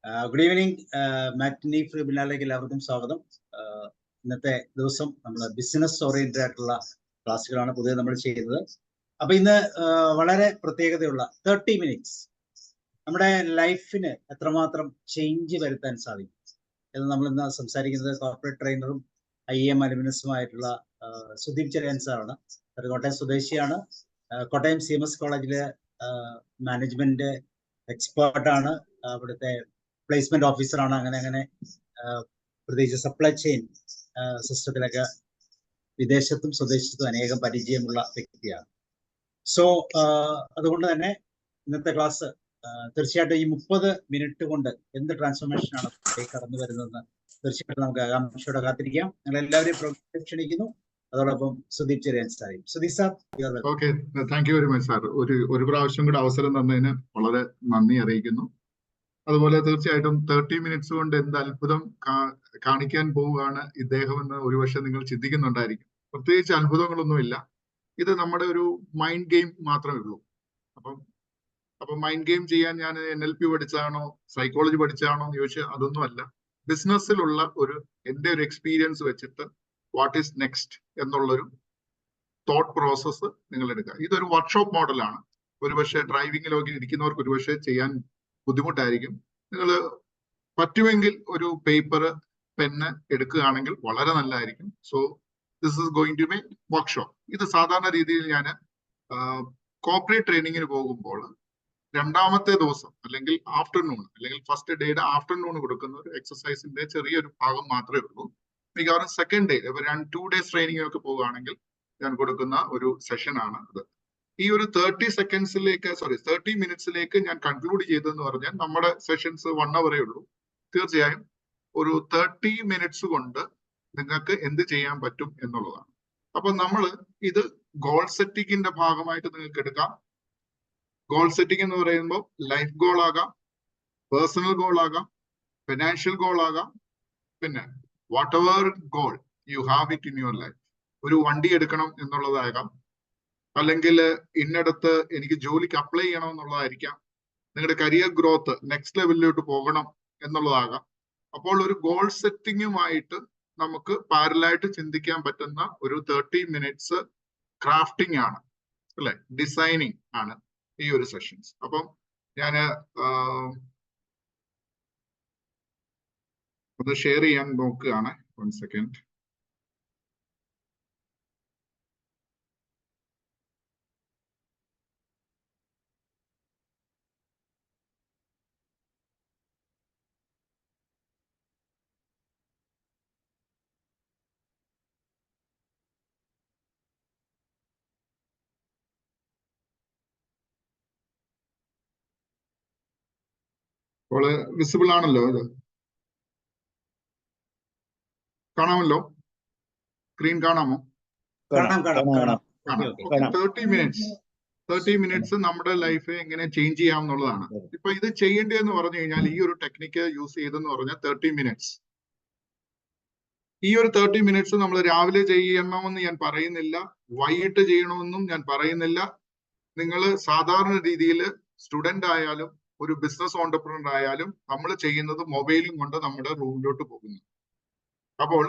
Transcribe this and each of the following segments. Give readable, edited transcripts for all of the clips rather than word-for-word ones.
Good evening. മാറ്റിനി വെബിനാറിലേക്ക് എല്ലാവർക്കും സ്വാഗതം. ഇന്നത്തെ ദിവസം നമ്മൾ ബിസിനസ് ഓറിയന്റഡ് ആയിട്ടുള്ള ക്ലാസ്സുകളാണ് പൊതുവെ നമ്മൾ ചെയ്യുന്നത്. അപ്പൊ ഇന്ന് വളരെ പ്രത്യേകതയുള്ള 30 മിനിറ്റ്സ് നമ്മുടെ ലൈഫിന് എത്രമാത്രം ചേഞ്ച് വരുത്താൻ സാധിക്കും എന്ന് നമ്മൾ ഇന്ന് സംസാരിക്കുന്നത് കോർപ്പറേറ്റ് ട്രെയിനറും IAM അലുമിനസുമായിട്ടുള്ള സുദീപ് ചെറിയാൻ സാറാണ്. കോട്ടയം സ്വദേശിയാണ്. കോട്ടയം CMS കോളേജിലെ മാനേജ്മെന്റ് എക്സ്പേർട്ടാണ്. അവിടുത്തെ പ്ലേസ്മെന്റ് ഓഫീസറാണ്. അങ്ങനെ പ്രത്യേകിച്ച് സപ്ലൈ ചെയിൻ സിസ്റ്റത്തിലൊക്കെ വിദേശത്തും സ്വദേശത്തും അനേകം പരിചയമുള്ള വ്യക്തിയാണ്. സോ അതുകൊണ്ട് തന്നെ ഇന്നത്തെ ക്ലാസ് തീർച്ചയായിട്ടും ഈ 30 മിനിറ്റ് കൊണ്ട് എന്ത് ട്രാൻസ്ഫോർമേഷൻ ആണ് കടന്നു വരുന്നതെന്ന് തീർച്ചയായിട്ടും നമുക്ക് ആകാംക്ഷയോടെ കാത്തിരിക്കാം. ഞങ്ങൾ എല്ലാവരെയും ക്ഷണിക്കുന്നു. അതോടൊപ്പം സുദീപ് ചെറിയാൻ സാറേയും. Sudeep sir, okay, thank you very much sir. ഒരു പ്രാവശ്യം കൂടെ അവസരം തന്നതിന് വളരെ നന്ദി അറിയിക്കുന്നു. അതുപോലെ തീർച്ചയായിട്ടും 30 മിനിറ്റ്സ് കൊണ്ട് എന്ത് അത്ഭുതം കാണിക്കാൻ പോവുകയാണ് ഇദ്ദേഹം എന്ന് ഒരുപക്ഷെ നിങ്ങൾ ചിന്തിക്കുന്നുണ്ടായിരിക്കും. പ്രത്യേകിച്ച് അത്ഭുതങ്ങളൊന്നുമില്ല. ഇത് നമ്മുടെ ഒരു മൈൻഡ് ഗെയിം മാത്രമേ ഉള്ളൂ. അപ്പം മൈൻഡ് ഗെയിം ചെയ്യാൻ ഞാൻ NLP പഠിച്ചാണോ സൈക്കോളജി പഠിച്ചാണോ എന്ന് ചോദിച്ചാൽ അതൊന്നുമല്ല. ബിസിനസ്സിലുള്ള എൻ്റെ ഒരു എക്സ്പീരിയൻസ് വെച്ചിട്ട് വാട്ട് ഈസ് നെക്സ്റ്റ് എന്നുള്ളൊരു തോട്ട് പ്രോസസ്സ് നിങ്ങൾ എടുക്കുക. ഇതൊരു വർക്ക്ഷോപ്പ് മോഡലാണ്. ഒരുപക്ഷെ ഡ്രൈവിങ്ങിലൊക്കെ ഇരിക്കുന്നവർക്ക് ഒരുപക്ഷെ ചെയ്യാൻ ബുദ്ധിമുട്ടായിരിക്കും. നിങ്ങൾ പറ്റുമെങ്കിൽ ഒരു പേപ്പർ പെന്ന് എടുക്കുകയാണെങ്കിൽ വളരെ നല്ലതായിരിക്കും. So this is going to be workshop. ഇത് സാധാരണ രീതിയിൽ ഞാൻ കോർപ്പറേറ്റ് ട്രെയിനിങ്ങിന് പോകുമ്പോൾ രണ്ടാമത്തെ ദിവസം അല്ലെങ്കിൽ ആഫ്റ്റർനൂൺ അല്ലെങ്കിൽ ഫസ്റ്റ് ഡേയുടെ ആഫ്റ്റർനൂൺ കൊടുക്കുന്ന ഒരു എക്സസൈസിന്റെ ചെറിയൊരു ഭാഗം മാത്രമേ ഉള്ളൂ. മിക്കവാറും സെക്കൻഡ് ഡേ 2 ഡേയ്സ് ട്രെയിനിങ്ങിനൊക്കെ പോവുകയാണെങ്കിൽ ഞാൻ കൊടുക്കുന്ന ഒരു സെഷനാണ് അത്. ഈ ഒരു 30 മിനിറ്റ്സിലേക്ക് ഞാൻ കൺക്ലൂഡ് ചെയ്തതെന്ന് പറഞ്ഞാൽ നമ്മുടെ സെഷൻസ് 1 hour ഉള്ളൂ. തീർച്ചയായും ഒരു 30 മിനിറ്റ്സ് കൊണ്ട് നിങ്ങൾക്ക് എന്ത് ചെയ്യാൻ പറ്റും എന്നുള്ളതാണ്. അപ്പൊ നമ്മൾ ഇത് ഗോൾ സെറ്റിങ്ങിന്റെ ഭാഗമായിട്ട് നിങ്ങൾക്ക് എടുക്കാം. ഗോൾ സെറ്റിംഗ് എന്ന് പറയുമ്പോൾ ലൈഫ് ഗോൾ ആകാം, പേഴ്സണൽ ഗോൾ ആകാം, ഫിനാൻഷ്യൽ ഗോൾ ആകാം, പിന്നെ what ever goal you have it in your life. ഒരു വണ്ടി എടുക്കണം എന്നുള്ളതാകാം, അല്ലെങ്കിൽ ഇന്നടത്ത് എനിക്ക് ജോലിക്ക് അപ്ലൈ ചെയ്യണം എന്നുള്ളതായിരിക്കാം, നിങ്ങളുടെ കരിയർ ഗ്രോത്ത് നെക്സ്റ്റ് ലെവലിലോട്ട് പോകണം എന്നുള്ളതാകാം. അപ്പോൾ ഒരു ഗോൾ സെറ്റിങ്ങുമായിട്ട് നമുക്ക് പാരലായിട്ട് ചിന്തിക്കാൻ പറ്റുന്ന ഒരു 30 മിനിറ്റ്സ് ക്രാഫ്റ്റിംഗ് ആണ്, അല്ലെ, ഡിസൈനിങ് ആണ് ഈ ഒരു സെഷൻസ്. അപ്പം ഞാൻ അത് ഷെയർ ചെയ്യാൻ നോക്കുകയാണ്. 1 സെക്കൻഡ്. അപ്പോൾ വിസിബിൾ ആണല്ലോ, ഇത് കാണാമല്ലോ, സ്ക്രീൻ കാണാമോ? കാണാം. 30 മിനിറ്റ്സ് നമ്മുടെ ലൈഫ് എങ്ങനെ ചേഞ്ച് ചെയ്യാം എന്നുള്ളതാണ്. ഇപ്പൊ ഇത് ചെയ്യേണ്ടതെന്ന് പറഞ്ഞു കഴിഞ്ഞാൽ ഈ ഒരു ടെക്നിക്ക് യൂസ് ചെയ്തെന്ന് പറഞ്ഞാൽ 30 മിനിറ്റ്സ്. ഈ ഒരു 30 മിനിറ്റ്സ് നമ്മൾ രാവിലെ ചെയ്യണമെന്ന് ഞാൻ പറയുന്നില്ല, വൈകിട്ട് ചെയ്യണമെന്നും ഞാൻ പറയുന്നില്ല. നിങ്ങൾ സാധാരണ രീതിയിൽ സ്റ്റുഡന്റ് ആയാലും ഒരു ബിസിനസ് ഓണ്ടർപ്രണർ ആയാലും നമ്മൾ ചെയ്യുന്നത് മൊബൈലും കൊണ്ട് നമ്മുടെ റൂമിലോട്ട് പോകുന്നു. അപ്പോൾ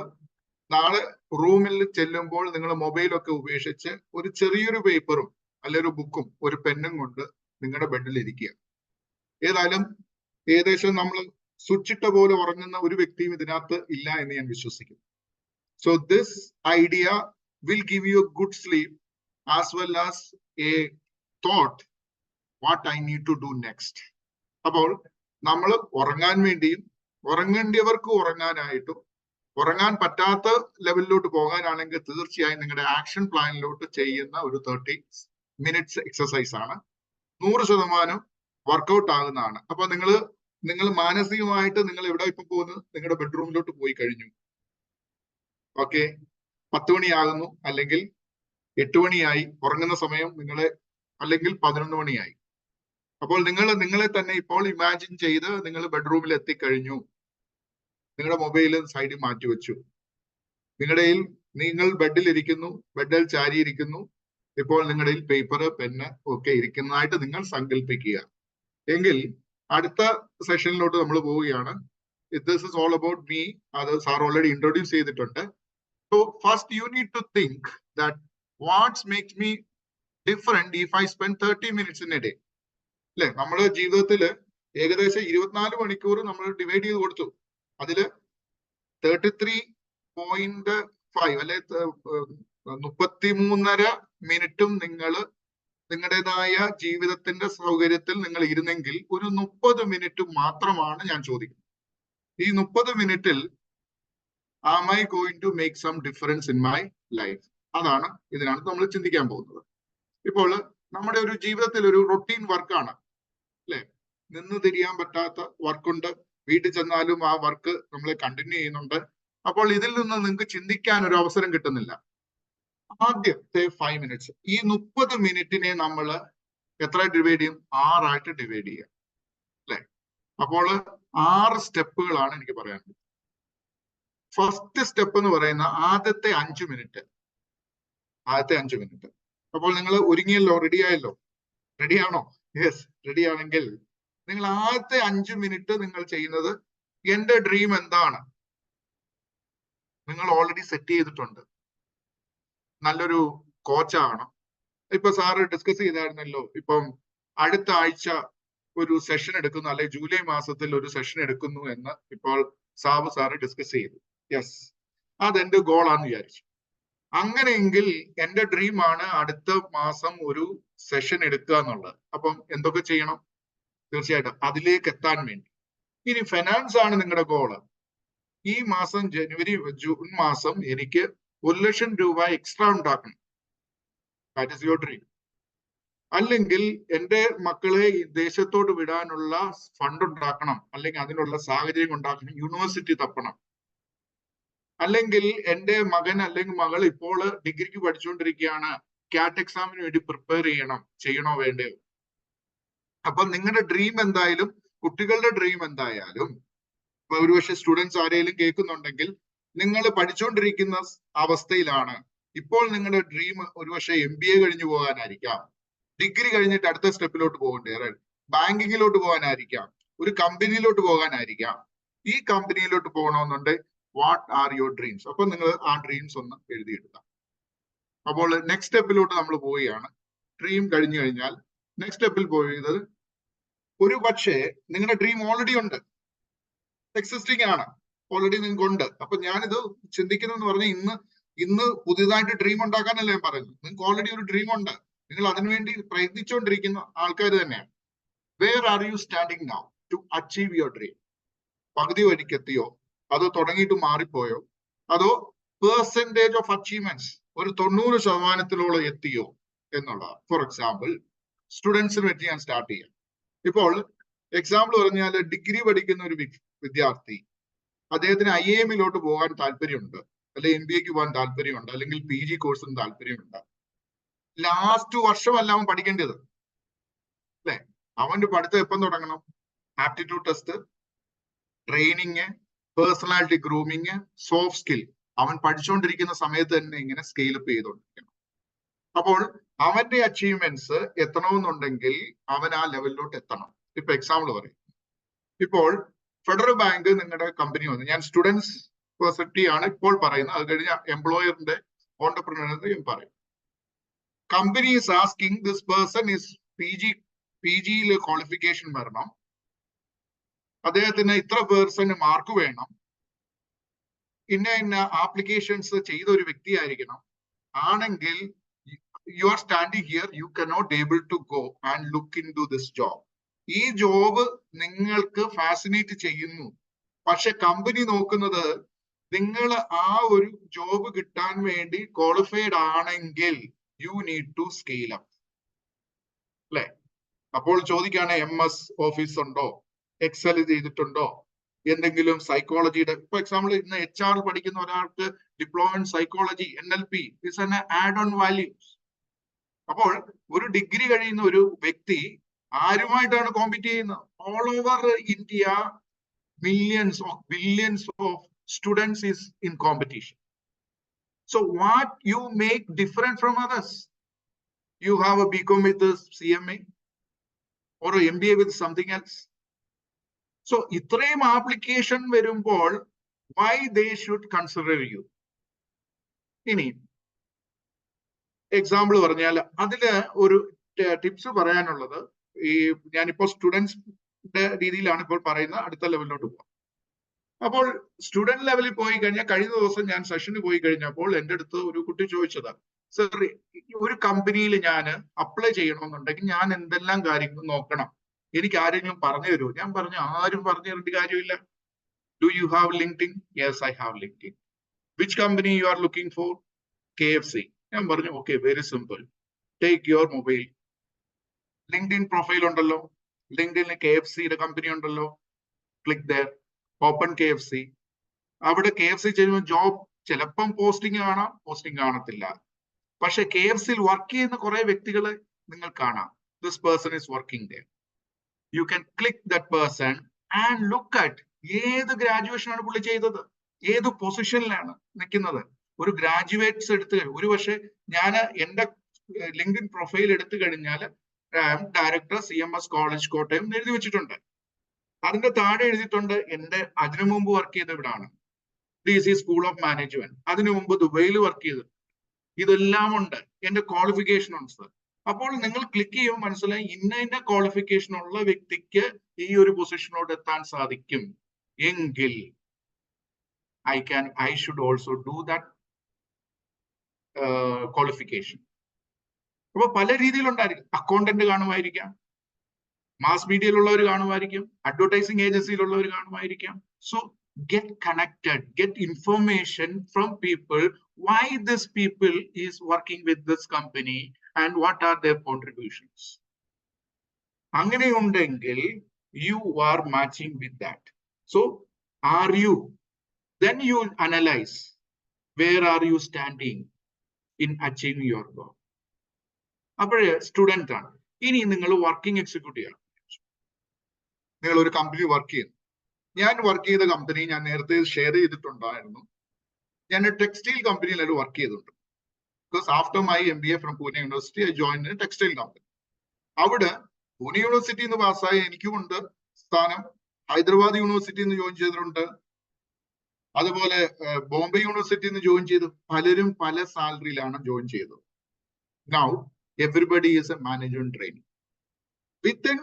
നാളെ റൂമിൽ ചെല്ലുമ്പോൾ നിങ്ങൾ മൊബൈലൊക്കെ ഉപേക്ഷിച്ച് ഒരു ചെറിയൊരു പേപ്പറും അല്ലെങ്കിൽ ഒരു ബുക്കും ഒരു പെന്നും കൊണ്ട് നിങ്ങളുടെ ബെഡിൽ ഇരിക്കുക. ഏകദേശം നമ്മൾ സ്വിച്ചിട്ട പോലെ ഉറങ്ങുന്ന ഒരു വ്യക്തിയും ഇതിനകത്ത് ഇല്ല എന്ന് ഞാൻ വിശ്വസിക്കുന്നു. So this idea will give you a good sleep as well as a thought what I need to do next. അപ്പോൾ നമ്മൾ ഉറങ്ങാൻ വേണ്ടിയും ഉറങ്ങേണ്ടിയവർക്ക് ഉറങ്ങാനായിട്ടും ഉറങ്ങാൻ പറ്റാത്ത ലെവലിലോട്ട് പോകാനാണെങ്കിൽ തീർച്ചയായും നിങ്ങളുടെ ആക്ഷൻ പ്ലാനിലോട്ട് ചെയ്യുന്ന ഒരു 30 മിനിറ്റ്സ് എക്സസൈസ് ആണ്. 100% വർക്കൗട്ട് ആകുന്നതാണ്. അപ്പൊ നിങ്ങൾ മാനസികമായിട്ട് നിങ്ങൾ എവിടെ ഇപ്പൊ പോകുന്നത്? നിങ്ങളുടെ ബെഡ്റൂമിലോട്ട് പോയി കഴിഞ്ഞു. ഓക്കെ, 10 മണിയാകുന്നു, അല്ലെങ്കിൽ 8 മണിയായി, ഉറങ്ങുന്ന സമയം അല്ലെങ്കിൽ 11 മണിയായി. അപ്പോൾ നിങ്ങളെ തന്നെ ഇപ്പോൾ ഇമാജിൻ ചെയ്ത് നിങ്ങൾ ബെഡ്റൂമിൽ എത്തിക്കഴിഞ്ഞു. നിങ്ങളുടെ മൊബൈൽ സൈഡിൽ മാറ്റിവെച്ചു. നിങ്ങൾ ബെഡിൽ ഇരിക്കുന്നു, ബെഡിൽ ചാരിയിരിക്കുന്നു. ഇപ്പോൾ നിങ്ങളുടെ പേപ്പർ പെന്ന് ഒക്കെ ഇരിക്കുന്നതായിട്ട് നിങ്ങൾ സങ്കല്പിക്കുക. എങ്കിൽ അടുത്ത സെഷനിലോട്ട് നമ്മൾ പോവുകയാണ്. This is all about me. അത് സാർ ഓൾറെഡി ഇൻട്രൊഡ്യൂസ് ചെയ്തിട്ടുണ്ട്. So first you need to think that what makes me different if I spend 30 minutes in a day. അല്ലെ, നമ്മുടെ ജീവിതത്തിൽ ഏകദേശം 24 മണിക്കൂർ നമ്മൾ ഡിവൈഡ് ചെയ്ത് കൊടുത്തു. അതില് 33.5 അല്ലെ 33.5 മിനിറ്റും നിങ്ങൾ നിങ്ങളുടേതായ ജീവിതത്തിന്റെ സൗകര്യത്തിൽ നിങ്ങൾ ഇരുന്നെങ്കിൽ ഒരു 30 മിനിറ്റ് മാത്രമാണ് ഞാൻ ചോദിക്കുന്നത്. ഈ 30 മിനിറ്റിൽ am I going to make some difference in my life? അതാണ്, ഇതിനാണ് നമ്മൾ ചിന്തിക്കാൻ പോകുന്നത്. ഇപ്പോൾ നമ്മുടെ ഒരു ജീവിതത്തിൽ ഒരു റൊട്ടീൻ വർക്കാണ് അല്ലെ, നിന്ന് തിരിയാൻ പറ്റാത്ത വർക്കുണ്ട്. വീട്ടിൽ ചെന്നാലും ആ വർക്ക് നമ്മളെ കണ്ടിന്യൂ ചെയ്യുന്നുണ്ട്. അപ്പോൾ ഇതിൽ നിന്ന് നിങ്ങൾക്ക് ചിന്തിക്കാൻ ഒരു അവസരം കിട്ടുന്നില്ല. ആദ്യത്തെ 5 മിനിറ്റ്സ്, ഈ 30 മിനിറ്റിനെ നമ്മൾ എത്ര ഡിവൈഡ് ചെയ്യും? 6 ആയിട്ട് ഡിവൈഡ് ചെയ്യാം അല്ലെ. അപ്പോൾ 6 സ്റ്റെപ്പുകളാണ് എനിക്ക് പറയാനുള്ളത്. ഫസ്റ്റ് സ്റ്റെപ്പ് എന്ന് പറയുന്ന ആദ്യത്തെ 5 മിനിറ്റ്. അപ്പോൾ നിങ്ങൾ ഒരുങ്ങിയല്ലോ, റെഡിയായല്ലോ? റെഡിയാണോ? യെസ്, റെഡി ആണെങ്കിൽ നിങ്ങൾ ആദ്യത്തെ 5 മിനിറ്റ് നിങ്ങൾ ചെയ്യുന്നത് എന്റെ ഡ്രീം എന്താണ് നിങ്ങൾ ഓൾറെഡി സെറ്റ് ചെയ്തിട്ടുണ്ട്. നല്ലൊരു കോച്ചാണ്. ഇപ്പൊ സാറ് ഡിസ്കസ് ചെയ്തായിരുന്നല്ലോ, ഇപ്പം അടുത്ത ആഴ്ച ഒരു സെഷൻ എടുക്കുന്നു, അല്ലെ ജൂലൈ മാസത്തിൽ ഒരു സെഷൻ എടുക്കുന്നു എന്ന് ഇപ്പോൾ സാറ് ഡിസ്കസ് ചെയ്തു. യെസ്, അതെന്റെ ഗോളാന്ന് വിചാരിച്ചു. അങ്ങനെയെങ്കിൽ എന്റെ ഡ്രീമാണ് അടുത്ത മാസം ഒരു സെഷൻ എടുക്കുക എന്നുള്ളത്. അപ്പം എന്തൊക്കെ ചെയ്യണം? തീർച്ചയായിട്ടും അതിലേക്ക് എത്താൻ വേണ്ടി ഇനി ഫിനാൻസ് ആണ് നിങ്ങളുടെ ഗോള്. ഈ മാസം ജൂൺ മാസം എനിക്ക് 1,00,000 രൂപ എക്സ്ട്രാ ഉണ്ടാക്കണം. That is your dream. അല്ലെങ്കിൽ എന്റെ മക്കളെ ദേശത്തോട്ട് വിടാനുള്ള ഫണ്ട് ഉണ്ടാക്കണം, അല്ലെങ്കിൽ അതിനുള്ള സാഹചര്യം ഉണ്ടാക്കണം, യൂണിവേഴ്സിറ്റി തപ്പണം. അല്ലെങ്കിൽ എന്റെ മകൻ അല്ലെങ്കിൽ മകൾ ഇപ്പോൾ ഡിഗ്രിക്ക് പഠിച്ചുകൊണ്ടിരിക്കുകയാണ്, ക്യാറ്റ് എക്സാമിന് വേണ്ടി പ്രിപ്പയർ ചെയ്യണോ വേണ്ടയോ? അപ്പൊ നിങ്ങളുടെ ഡ്രീം എന്തായാലും, കുട്ടികളുടെ ഡ്രീം എന്തായാലും, ഒരുപക്ഷെ സ്റ്റുഡൻസ് ആരെങ്കിലും കേൾക്കുന്നുണ്ടെങ്കിൽ നിങ്ങൾ പഠിച്ചുകൊണ്ടിരിക്കുന്ന അവസ്ഥയിലാണ്. ഇപ്പോൾ നിങ്ങളുടെ ഡ്രീം ഒരുപക്ഷെ MBA കഴിഞ്ഞു പോകാനായിരിക്കാം, ഡിഗ്രി കഴിഞ്ഞിട്ട് അടുത്ത സ്റ്റെപ്പിലോട്ട് പോകണ്ടേ, ബാങ്കിങ്ങിലോട്ട് പോകാനായിരിക്കാം, ഒരു കമ്പനിയിലോട്ട് പോകാനായിരിക്കാം. ഈ കമ്പനിയിലോട്ട് പോകണമെന്നുണ്ടെങ്കിൽ വാട്ട് ആർ യുവർ ഡ്രീംസ്? അപ്പൊ നിങ്ങൾ ആ ഡ്രീംസ് ഒന്ന് എഴുതിയെടുക്കാം. അപ്പോൾ നെക്സ്റ്റ് സ്റ്റെപ്പിലോട്ട് നമ്മൾ പോവുകയാണ്. ഡ്രീം കഴിഞ്ഞു കഴിഞ്ഞാൽ നെക്സ്റ്റ് സ്റ്റെപ്പിൽ പോയത്, ഒരു പക്ഷേ നിങ്ങളുടെ ഡ്രീം ഓൾറെഡി ഉണ്ട്, എക്സിസ്റ്റിംഗ് ആണ്, ഓൾറെഡി നിങ്ങൾക്ക് ഉണ്ട്. അപ്പൊ ഞാനിത് ചിന്തിക്കുന്നതെന്ന് പറഞ്ഞാൽ ഇന്ന് പുതിയതായിട്ട് ഡ്രീം ഉണ്ടാക്കാനല്ലേ ഞാൻ പറയുന്നത്. നിങ്ങൾക്ക് ഓൾറെഡി ഒരു ഡ്രീം ഉണ്ട്, നിങ്ങൾ അതിനുവേണ്ടി പ്രയത്നിച്ചുകൊണ്ടിരിക്കുന്ന ആൾക്കാർ തന്നെയാണ്. Where are you standing now to achieve your dream? പകുതി വഴിക്കെത്തിയോ, അതോ തുടങ്ങിയിട്ട് മാറിപ്പോയോ, അതോ പെർസെന്റേജ് ഓഫ് അച്ചീവ്മെന്റ്സ് ഒരു 90% എത്തിയോ എന്നുള്ളതാണ്. ഫോർ എക്സാമ്പിൾ, സ്റ്റുഡൻസിന് പറ്റി ഞാൻ സ്റ്റാർട്ട് ചെയ്യാം. ഇപ്പോൾ എക്സാമ്പിൾ പറഞ്ഞാൽ ഡിഗ്രി പഠിക്കുന്ന ഒരു വിദ്യാർത്ഥി, അദ്ദേഹത്തിന് IIM-ലോട്ട് പോകാൻ താല്പര്യമുണ്ട്, അല്ലെങ്കിൽ MBA-ക്ക് പോകാൻ താല്പര്യമുണ്ട്, അല്ലെങ്കിൽ PG കോഴ്സിന് താല്പര്യമുണ്ട്. ലാസ്റ്റ് വർഷമല്ല അവൻ പഠിക്കേണ്ടത് അല്ലെ. അവന്റെ പഠിത്തം എപ്പം തുടങ്ങണം? Aptitude test, training, personality grooming, soft skill അവൻ പഠിച്ചുകൊണ്ടിരിക്കുന്ന സമയത്ത് തന്നെ ഇങ്ങനെ സ്കെയിലപ്പ് ചെയ്തുകൊണ്ടിരിക്കണം. അപ്പോൾ അവന്റെ അച്ചീവ്മെന്റ്സ് എത്തണമെന്നുണ്ടെങ്കിൽ അവൻ ആ ലെവലിലോട്ട് എത്തണം. ഇപ്പൊ എക്സാമ്പിൾ പറയും, ഇപ്പോൾ ഫെഡറൽ ബാങ്ക് നിങ്ങളുടെ കമ്പനി വന്നു, ഞാൻ സ്റ്റുഡൻസ് പെർസ്പെക്റ്റീവ് ആണ് ഇപ്പോൾ പറയുന്നത്, അത് കഴിഞ്ഞ എംപ്ലോയറിന്റെ ഓണ്ടർപ്രണറിന്റെ ഞാൻ പറയും. Company is asking this person is PG qualification വരണം, അദ്ദേഹത്തിന് ഇത്ര പേഴ്സന്റ് മാർക്ക് വേണം, ഇന്ന ആപ്ലിക്കേഷൻസ് ചെയ്ത ഒരു വ്യക്തിയായിരിക്കണം. ആണെങ്കിൽ you are standing here, you cannot able to go and look into this job. ഈ ജോബ് നിങ്ങൾക്ക് ഫാസിനേറ്റ് ചെയ്യുന്നു, പക്ഷെ കമ്പനി നോക്കുന്നത് നിങ്ങൾ ആ ഒരു ജോബ് കിട്ടാൻ വേണ്ടി ക്വാളിഫൈഡ് ആണെങ്കിൽ you need to scale up അല്ലെ. അപ്പോൾ ചോദിക്കാണ്, MS ഓഫീസ് ഉണ്ടോ, എക്സൽ ചെയ്തിട്ടുണ്ടോ, എന്തെങ്കിലും സൈക്കോളജിയുടെ, ഇപ്പൊ എക്സാമ്പിൾ ഇന്ന് HR പഠിക്കുന്ന ഒരാൾക്ക് diploma in psychology NLP is an add on values. അപ്പോൾ ഒരു ഡിഗ്രി കഴിയുന്ന ഒരു വ്യക്തി ആരുമായിട്ടാണ് കോമ്പീറ്റ് ചെയ്യുന്നത്? All over India millions of billions of students is in competition. So what you make different from others? You have a BCom with the CMA or a MBA with something else. So ഇത്രയും application വരുമ്പോൾ why they should consider you. ഇനി example പറഞ്ഞാൽ അതില് ഒരു tips പറയാനുള്ളത്, ഈ ഞാനിപ്പോ സ്റ്റുഡൻസിന്റെ രീതിയിലാണ് ഇപ്പോൾ പറയുന്നത്, അടുത്ത ലെവലിലോട്ട് പോകാം. അപ്പോൾ സ്റ്റുഡന്റ് ലെവലിൽ പോയി കഴിഞ്ഞാൽ, കഴിഞ്ഞ ദിവസം ഞാൻ സെഷന് പോയി കഴിഞ്ഞപ്പോൾ എൻ്റെ അടുത്ത് ഒരു കുട്ടി ചോദിച്ചതാ, സർ ഒരു കമ്പനിയിൽ ഞാൻ അപ്ലൈ ചെയ്യണമെന്നുണ്ടെങ്കിൽ ഞാൻ എന്തെല്ലാം കാര്യങ്ങൾ നോക്കണം, എനിക്ക് ആരെങ്കിലും പറഞ്ഞു തരുമോ? ഞാൻ പറഞ്ഞു, ആരും പറഞ്ഞു തരേണ്ട കാര്യമില്ല. Do you have LinkedIn? Yes, I have LinkedIn. Which company you are looking for? KFC. ഞാൻ പറഞ്ഞു, okay, very simple, take your mobile, LinkedIn profile ഉണ്ടല്ലോ, ലിങ്ക്ഡിനിൽ KFCയുടെ കമ്പനി ഉണ്ടല്ലോ, ക്ലിക്ക് ദർ, ഓപ്പൺ KFC. അവിടെ KFC ചെയ്യുമ്പോൾ ജോബ് ചിലപ്പം പോസ്റ്റിംഗ് കാണാം, posting കാണത്തില്ല. പക്ഷെ KFCയിൽ വർക്ക് ചെയ്യുന്ന കുറെ വ്യക്തികളെ നിങ്ങൾ കാണാം. This person is working there. You can click that person and look at ഏത് ഗ്രാജുവേഷൻ ആണ് പുള്ളി ചെയ്തത്, ഏത് പൊസിഷനിലാണ് നിൽക്കുന്നത്. ഒരു ഗ്രാജുവേറ്റ്സ് എടുത്തു കഴിഞ്ഞാൽ, ഒരു പക്ഷേ ഞാൻ എൻ്റെ ലിങ്ക്ഡിൻ പ്രൊഫൈൽ എടുത്തു കഴിഞ്ഞാൽ ഡയറക്ടർ CMS കോളേജ് കോട്ടയം എഴുതി വെച്ചിട്ടുണ്ട്. അതിന്റെ താഴെ എഴുതിയിട്ടുണ്ട് എൻ്റെ അതിനു മുമ്പ് വർക്ക് ചെയ്ത ഇവിടാണ്, DC സ്കൂൾ ഓഫ് മാനേജ്മെന്റ്, അതിനു മുമ്പ് ദുബൈയിൽ വർക്ക് ചെയ്തു. ഇതെല്ലാം ഉണ്ട്, എൻ്റെ ക്വാളിഫിക്കേഷൻ ഉണ്ട് സർ. അപ്പോൾ നിങ്ങൾ ക്ലിക്ക് ചെയ്യുമ്പോൾ മനസ്സിലായി ഇന്ന ക്വാളിഫിക്കേഷൻ ഉള്ള വ്യക്തിക്ക് ഈ ഒരു പൊസിഷനോട് എത്താൻ സാധിക്കും എങ്കിൽ I should also do that qualification. അപ്പൊ പല രീതിയിലുണ്ടായിരിക്കും. അക്കൗണ്ടന്റ് കാണുമായിരിക്കാം, മാസ് മീഡിയയിലുള്ളവർ കാണുമായിരിക്കും, അഡ്വർടൈസിംഗ് ഏജൻസിയിലുള്ളവർ കാണുമായിരിക്കാം. So get connected, get information from people, why this people is working with this company and what are their contributions. അങ്ങനെ ഉണ്ടെങ്കിൽ you are matching with that. So are you, then you analyze where are you standing in achieving your goal. അപ്പോഴേ student ആണ്. ഇനി നിങ്ങൾ working executive ആണ്, നിങ്ങൾ ഒരു company work ചെയ്യുന്നു. ഞാൻ വർക്ക് ചെയ്ത കമ്പനി ഞാൻ നേരത്തെ ഷെയർ ചെയ്തിട്ടുണ്ടായിരുന്നു. ഞാൻ ടെക്സ്റ്റൈൽ കമ്പനിയിലാണ് വർക്ക് ചെയ്തിട്ടുണ്ട്. Because after my MBA from Pune university I join in textile company. അവിടെ പൂനെ യൂണിവേഴ്സിറ്റിയിൽ നിന്ന് പാസ്സായ എനിക്കുമുണ്ട് സ്ഥാനം, ഹൈദരാബാദ് യൂണിവേഴ്സിറ്റിയിൽ നിന്ന് ജോയിൻ ചെയ്തിട്ടുണ്ട്, അതുപോലെ ബോംബെ യൂണിവേഴ്സിറ്റിയിൽ നിന്ന് ജോയിൻ ചെയ്തു. പലരും പല സാലറിയിലാണ് ജോയിൻ ചെയ്തത്. Now everybody is a manager in training. Within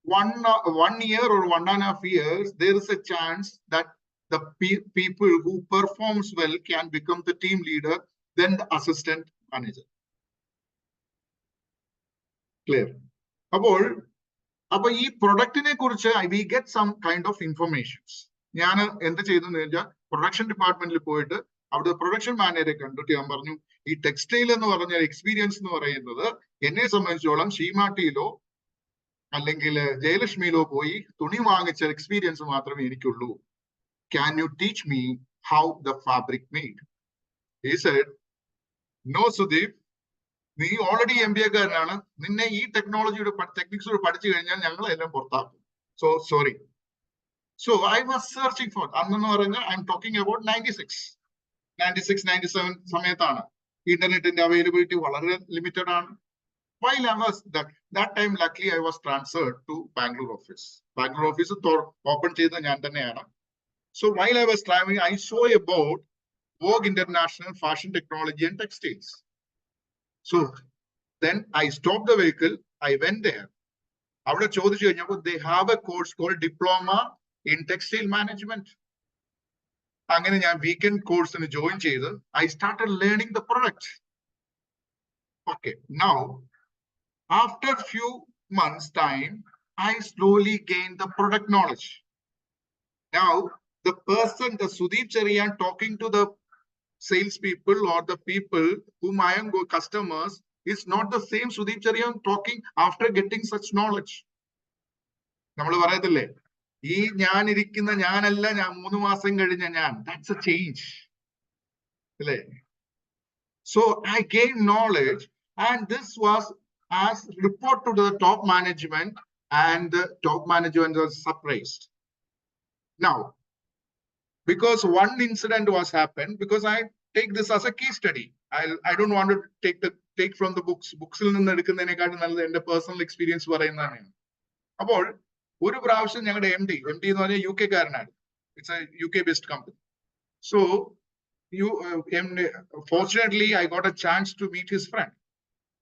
one year or 1.5 years, there is a chance that the people who performs well can become the team leader, then the assistant manager. Clear? അപ്പോൾ ഈ പ്രൊഡക്റ്റിനെ കുറിച്ച് we get some kind of informations. ഞാൻ എന്ത് ചെയ്തെന്ന് വെച്ചാൽ production ഡിപ്പാർട്ട്മെന്റിൽ പോയിട്ട് അവിടെ പ്രൊഡക്ഷൻ മാനേജറെ കണ്ടിട്ട് ഞാൻ പറഞ്ഞു, ഈ ടെക്സ്റ്റൈൽ എന്ന് പറഞ്ഞ എക്സ്പീരിയൻസ് എന്ന് പറയുന്നത് എന്നെ സംബന്ധിച്ചോളം ഷീമാട്ടിയിലോ അല്ലെങ്കിൽ ജയലക്ഷ്മിയിലോ പോയി തുണി വാങ്ങിച്ച എക്സ്പീരിയൻസ് മാത്രമേ എനിക്കുള്ളൂ. Can you teach me how the fabric made? He said, no Sudeep, നീ ഓൾറെഡി MBA കാരനാണ്, നിന്നെ ഈ ടെക്നോളജിയുടെ ടെക്നിക്സ് പഠിച്ചു കഴിഞ്ഞാൽ ഞങ്ങൾ എല്ലാം പുറത്താക്കും. So sorry. So I was searching for, അന്നെന്ന് പറഞ്ഞാൽ ഐ എം ടോക്കിംഗ് അബൌട്ട് 96-97 സമയത്താണ്. ഇന്റർനെറ്റിന്റെ അവൈലബിലിറ്റി വളരെ ലിമിറ്റഡ് ആണ്. While I was that time, luckily I was transferred to Bangalore office. Bangalore office open ചെയ്തത് ഞാൻ തന്നെയാണ്. So while I was traveling, I saw about Vogue International Fashion Technology and Textiles. So then I stopped the vehicle, I went there. അവിടെ ചോദിച്ചു കഴിഞ്ഞപ്പോൾ they have a course called Diploma in Textile Management. അങ്ങനെ ഞാൻ weekend കോഴ്സിന് join ചെയ്ത് I started learning the product. Okay, now after few months time, I slowly gained the product knowledge. Now the person, the Sudeep Cherian, talking to the sales people or the people whom I am customers is not the same Sudeep Cherian talking after getting such knowledge. നമ്മൾ പറയത്തില്ലേ, ഈ ഞാൻ ഇരിക്കുന്ന ഞാനല്ല, ഞാൻ 3 മാസം കഴിഞ്ഞ ഞാൻ. That's a change. അല്ലേ? So I gained knowledge and this was as report to the top management and the top management was surprised. Now, because one incident was happened, because I take this as a case study. I don't want to take from the books. Booksil ninnu edukkunnenekattu nallathu ende personal experience parayunnanu. അപ്പോൾ ഒരു പ്രാവശ്യം ഞങ്ങളുടെ M D എന്ന് പറഞ്ഞാൽ UK കാരനാണ്. It's a UK based company. So fortunately I got a chance to meet his friend.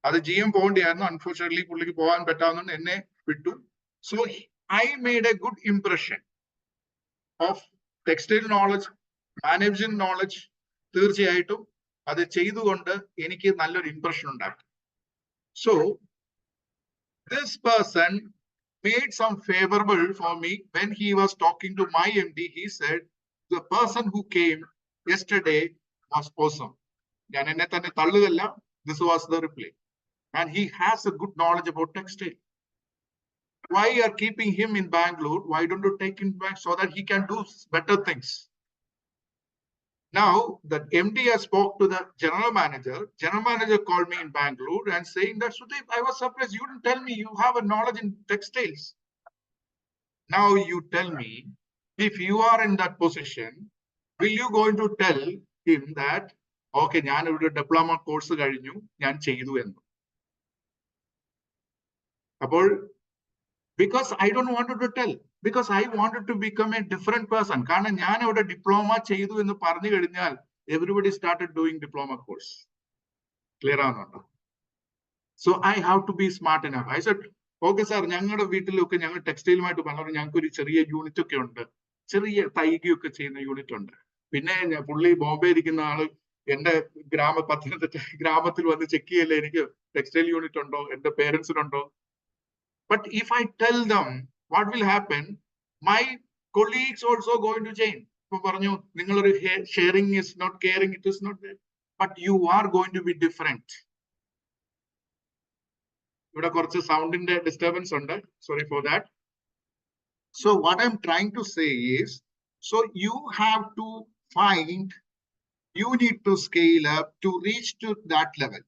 അത് GM പോകേണ്ടിയായിരുന്നു. Unfortunately പുള്ളിക്ക് പോകാൻ പറ്റാവുന്ന എന്നെ വിട്ടു. So I made a good impression of textile knowledge, management knowledge. തീർച്ചയായിട്ടും അത് ചെയ്തുകൊണ്ട് എനിക്ക് നല്ലൊരു ഇംപ്രഷൻ ഉണ്ടാക്കി. So this person made some favorable for me when he was talking to my MD. He said the person who came yesterday was awesome. ഞാൻ എന്നെ തന്നെ തള്ളുകയല്ല. This was the reply. And he has a good knowledge about textile. Why you are keeping him in Bangalore? Why don't you take him back so that he can do better things? Now the MD has spoke to the general manager. General manager called me in Bangalore and saying that, Sudeep, I was surprised. You didn't tell me you have a knowledge in textiles. Now you tell me, if you are in that position, will you going to tell him that, okay, ഞാൻ ഒരു diploma course കഴിഞ്ഞു, ഞാൻ ചെയ്തു എന്ന്? അപ്പോൾ because I don't want to tell, because I wanted to become a different person. കാരണം ഞാൻ അവിടെ ഡിപ്ലോമ ചെയ്തു എന്ന് പറഞ്ഞു കഴിഞ്ഞാൽ everybody started doing diploma course. Clear ആണോ? So I have to be smart enough. I said, okay sir, ഞങ്ങളുടെ വീട്ടിലൊക്കെ ഞങ്ങൾ ടെക്സ്റ്റൈലുമായിട്ട് പറഞ്ഞു, ഞങ്ങൾക്ക് ഒരു ചെറിയ യൂണിറ്റ് ഒക്കെ ഉണ്ട്, ചെറിയ തൈകയൊക്കെ ചെയ്യുന്ന യൂണിറ്റ് ഉണ്ട്. പിന്നെ പുള്ളി ബോംബെ ഇരിക്കുന്ന ആള് എന്റെ പത്തനംതിട്ട ഗ്രാമത്തിൽ വന്ന് ചെക്ക് ചെയ്യല്ലേ എനിക്ക് ടെക്സ്റ്റൈൽ യൂണിറ്റ് ഉണ്ടോ, എന്റെ പേരൻസിനുണ്ടോ. But if I tell them, what will happen? My colleagues also going to change. Sharing is not caring, it is not there. But you are going to be different. Sound in the disturbance under. Sorry for that. So what I'm trying to say is, so you have to find, you need to scale up to reach to that level.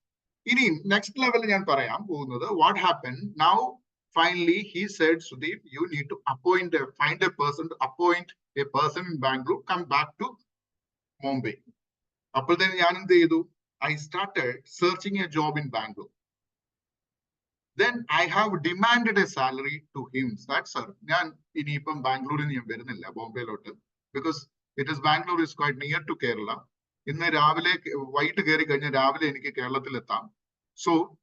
Next level, what happened now? Finally, he said, Sudeep, you need to find a person to appoint a person in Bangalore, come back to Mumbai. I started searching a job in Bangalore. Then I have demanded a salary to him. That sir, Bangalore in Bombay, because it is Bangalore is quite near to Kerala. In the white Kerala. So,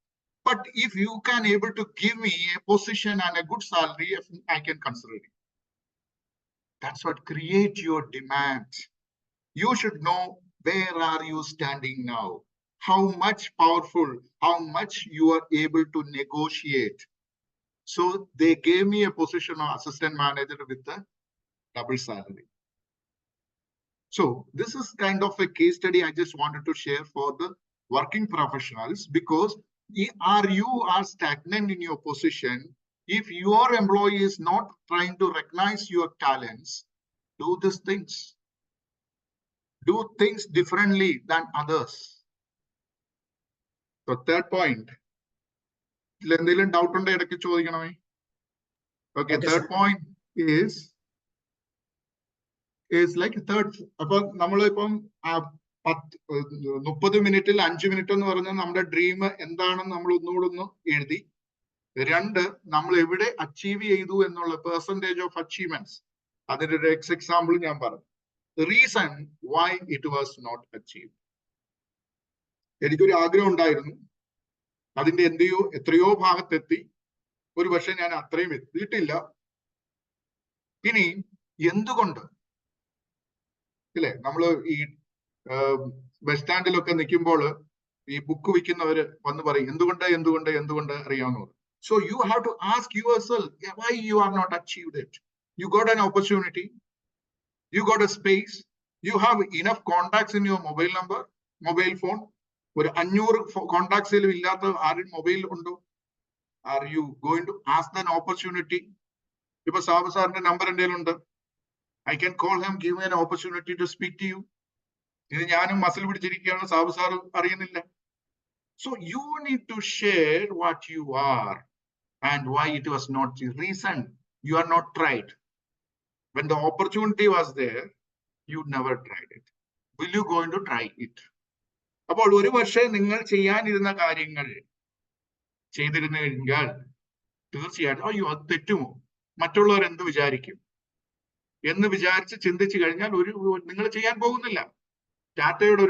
but if you can able to give me a position and a good salary, I can consider it. That's what create your demand. You should know where are you standing now, how much powerful, how much you are able to negotiate. So they gave me a position of assistant manager with a double salary. So this is kind of a case study I just wanted to share for the working professionals, because you are stagnant in your position. If your employee is not trying to recognize your talents, do these things. Do things differently than others. So third point. Doubt on okay, third point is like third. 30 മിനിറ്റിൽ 5 minute എന്ന് പറഞ്ഞാൽ നമ്മുടെ dream എന്താണെന്ന് നമ്മൾ ഒന്നുകൂടെ എഴുതി. 2, നമ്മൾ എവിടെ അച്ചീവ് ചെയ്തു എന്നുള്ള പെർസെന്റേജ് ഓഫ് അച്ചീവ്മെന്റ്സ്. അതിന്റെ ഒരു എക്സാമ്പിൾ ഞാൻ പറഞ്ഞു. Reason why it was not achieved. എനിക്കൊരു ആഗ്രഹം ഉണ്ടായിരുന്നു, അതിന്റെ എത്രയോ ഭാഗത്തെത്തി, ഒരു പക്ഷെ ഞാൻ അത്രയും എത്തിയിട്ടില്ല. ഇനി എന്തുകൊണ്ട് ഇല്ലേ, നമ്മള് ഈ ബസ് സ്റ്റാൻഡിലൊക്കെ നിൽക്കുമ്പോൾ ഈ ബുക്ക് വിൽക്കുന്നവര് വന്ന് പറയും എന്തുകൊണ്ട് അറിയാവുന്നവർ. So you have to ask yourself why you are not achieved it. You got an opportunity, you got a space, you have enough contacts in your mobile phone. ഒരു 500 contacts ഇല്ലാത്ത ആരും mobile ഉണ്ടോ? Are you going to ask an opportunity? ഇപ്പൊ സാബു സാറിന്റെ number എന്റെ കയ്യിലുണ്ട്. I can call him, give me an opportunity to speak to you. ഇത് ഞാനും മസിൽ പിടിച്ചിരിക്കുകയാണ്, സാബു സാർ അറിയുന്നില്ല. So you need to share what you are and why it was not the reason you are not tried. When the opportunity was there, you never tried it. Will you going to try it? അപ്പോൾ ഒരു വർഷം നിങ്ങൾ ചെയ്യാനിരുന്ന കാര്യങ്ങൾ ചെയ്തിരുന്നെങ്കിൽ തീർച്ചയായിട്ടും അത് തെറ്റുമോ? മറ്റുള്ളവർ എന്ത് വിചാരിക്കും എന്ന് വിചാരിച്ച് ചിന്തിച്ചു കഴിഞ്ഞാൽ നിങ്ങൾ ചെയ്യാൻ പോകുന്നില്ല. ടാറ്റയുടെ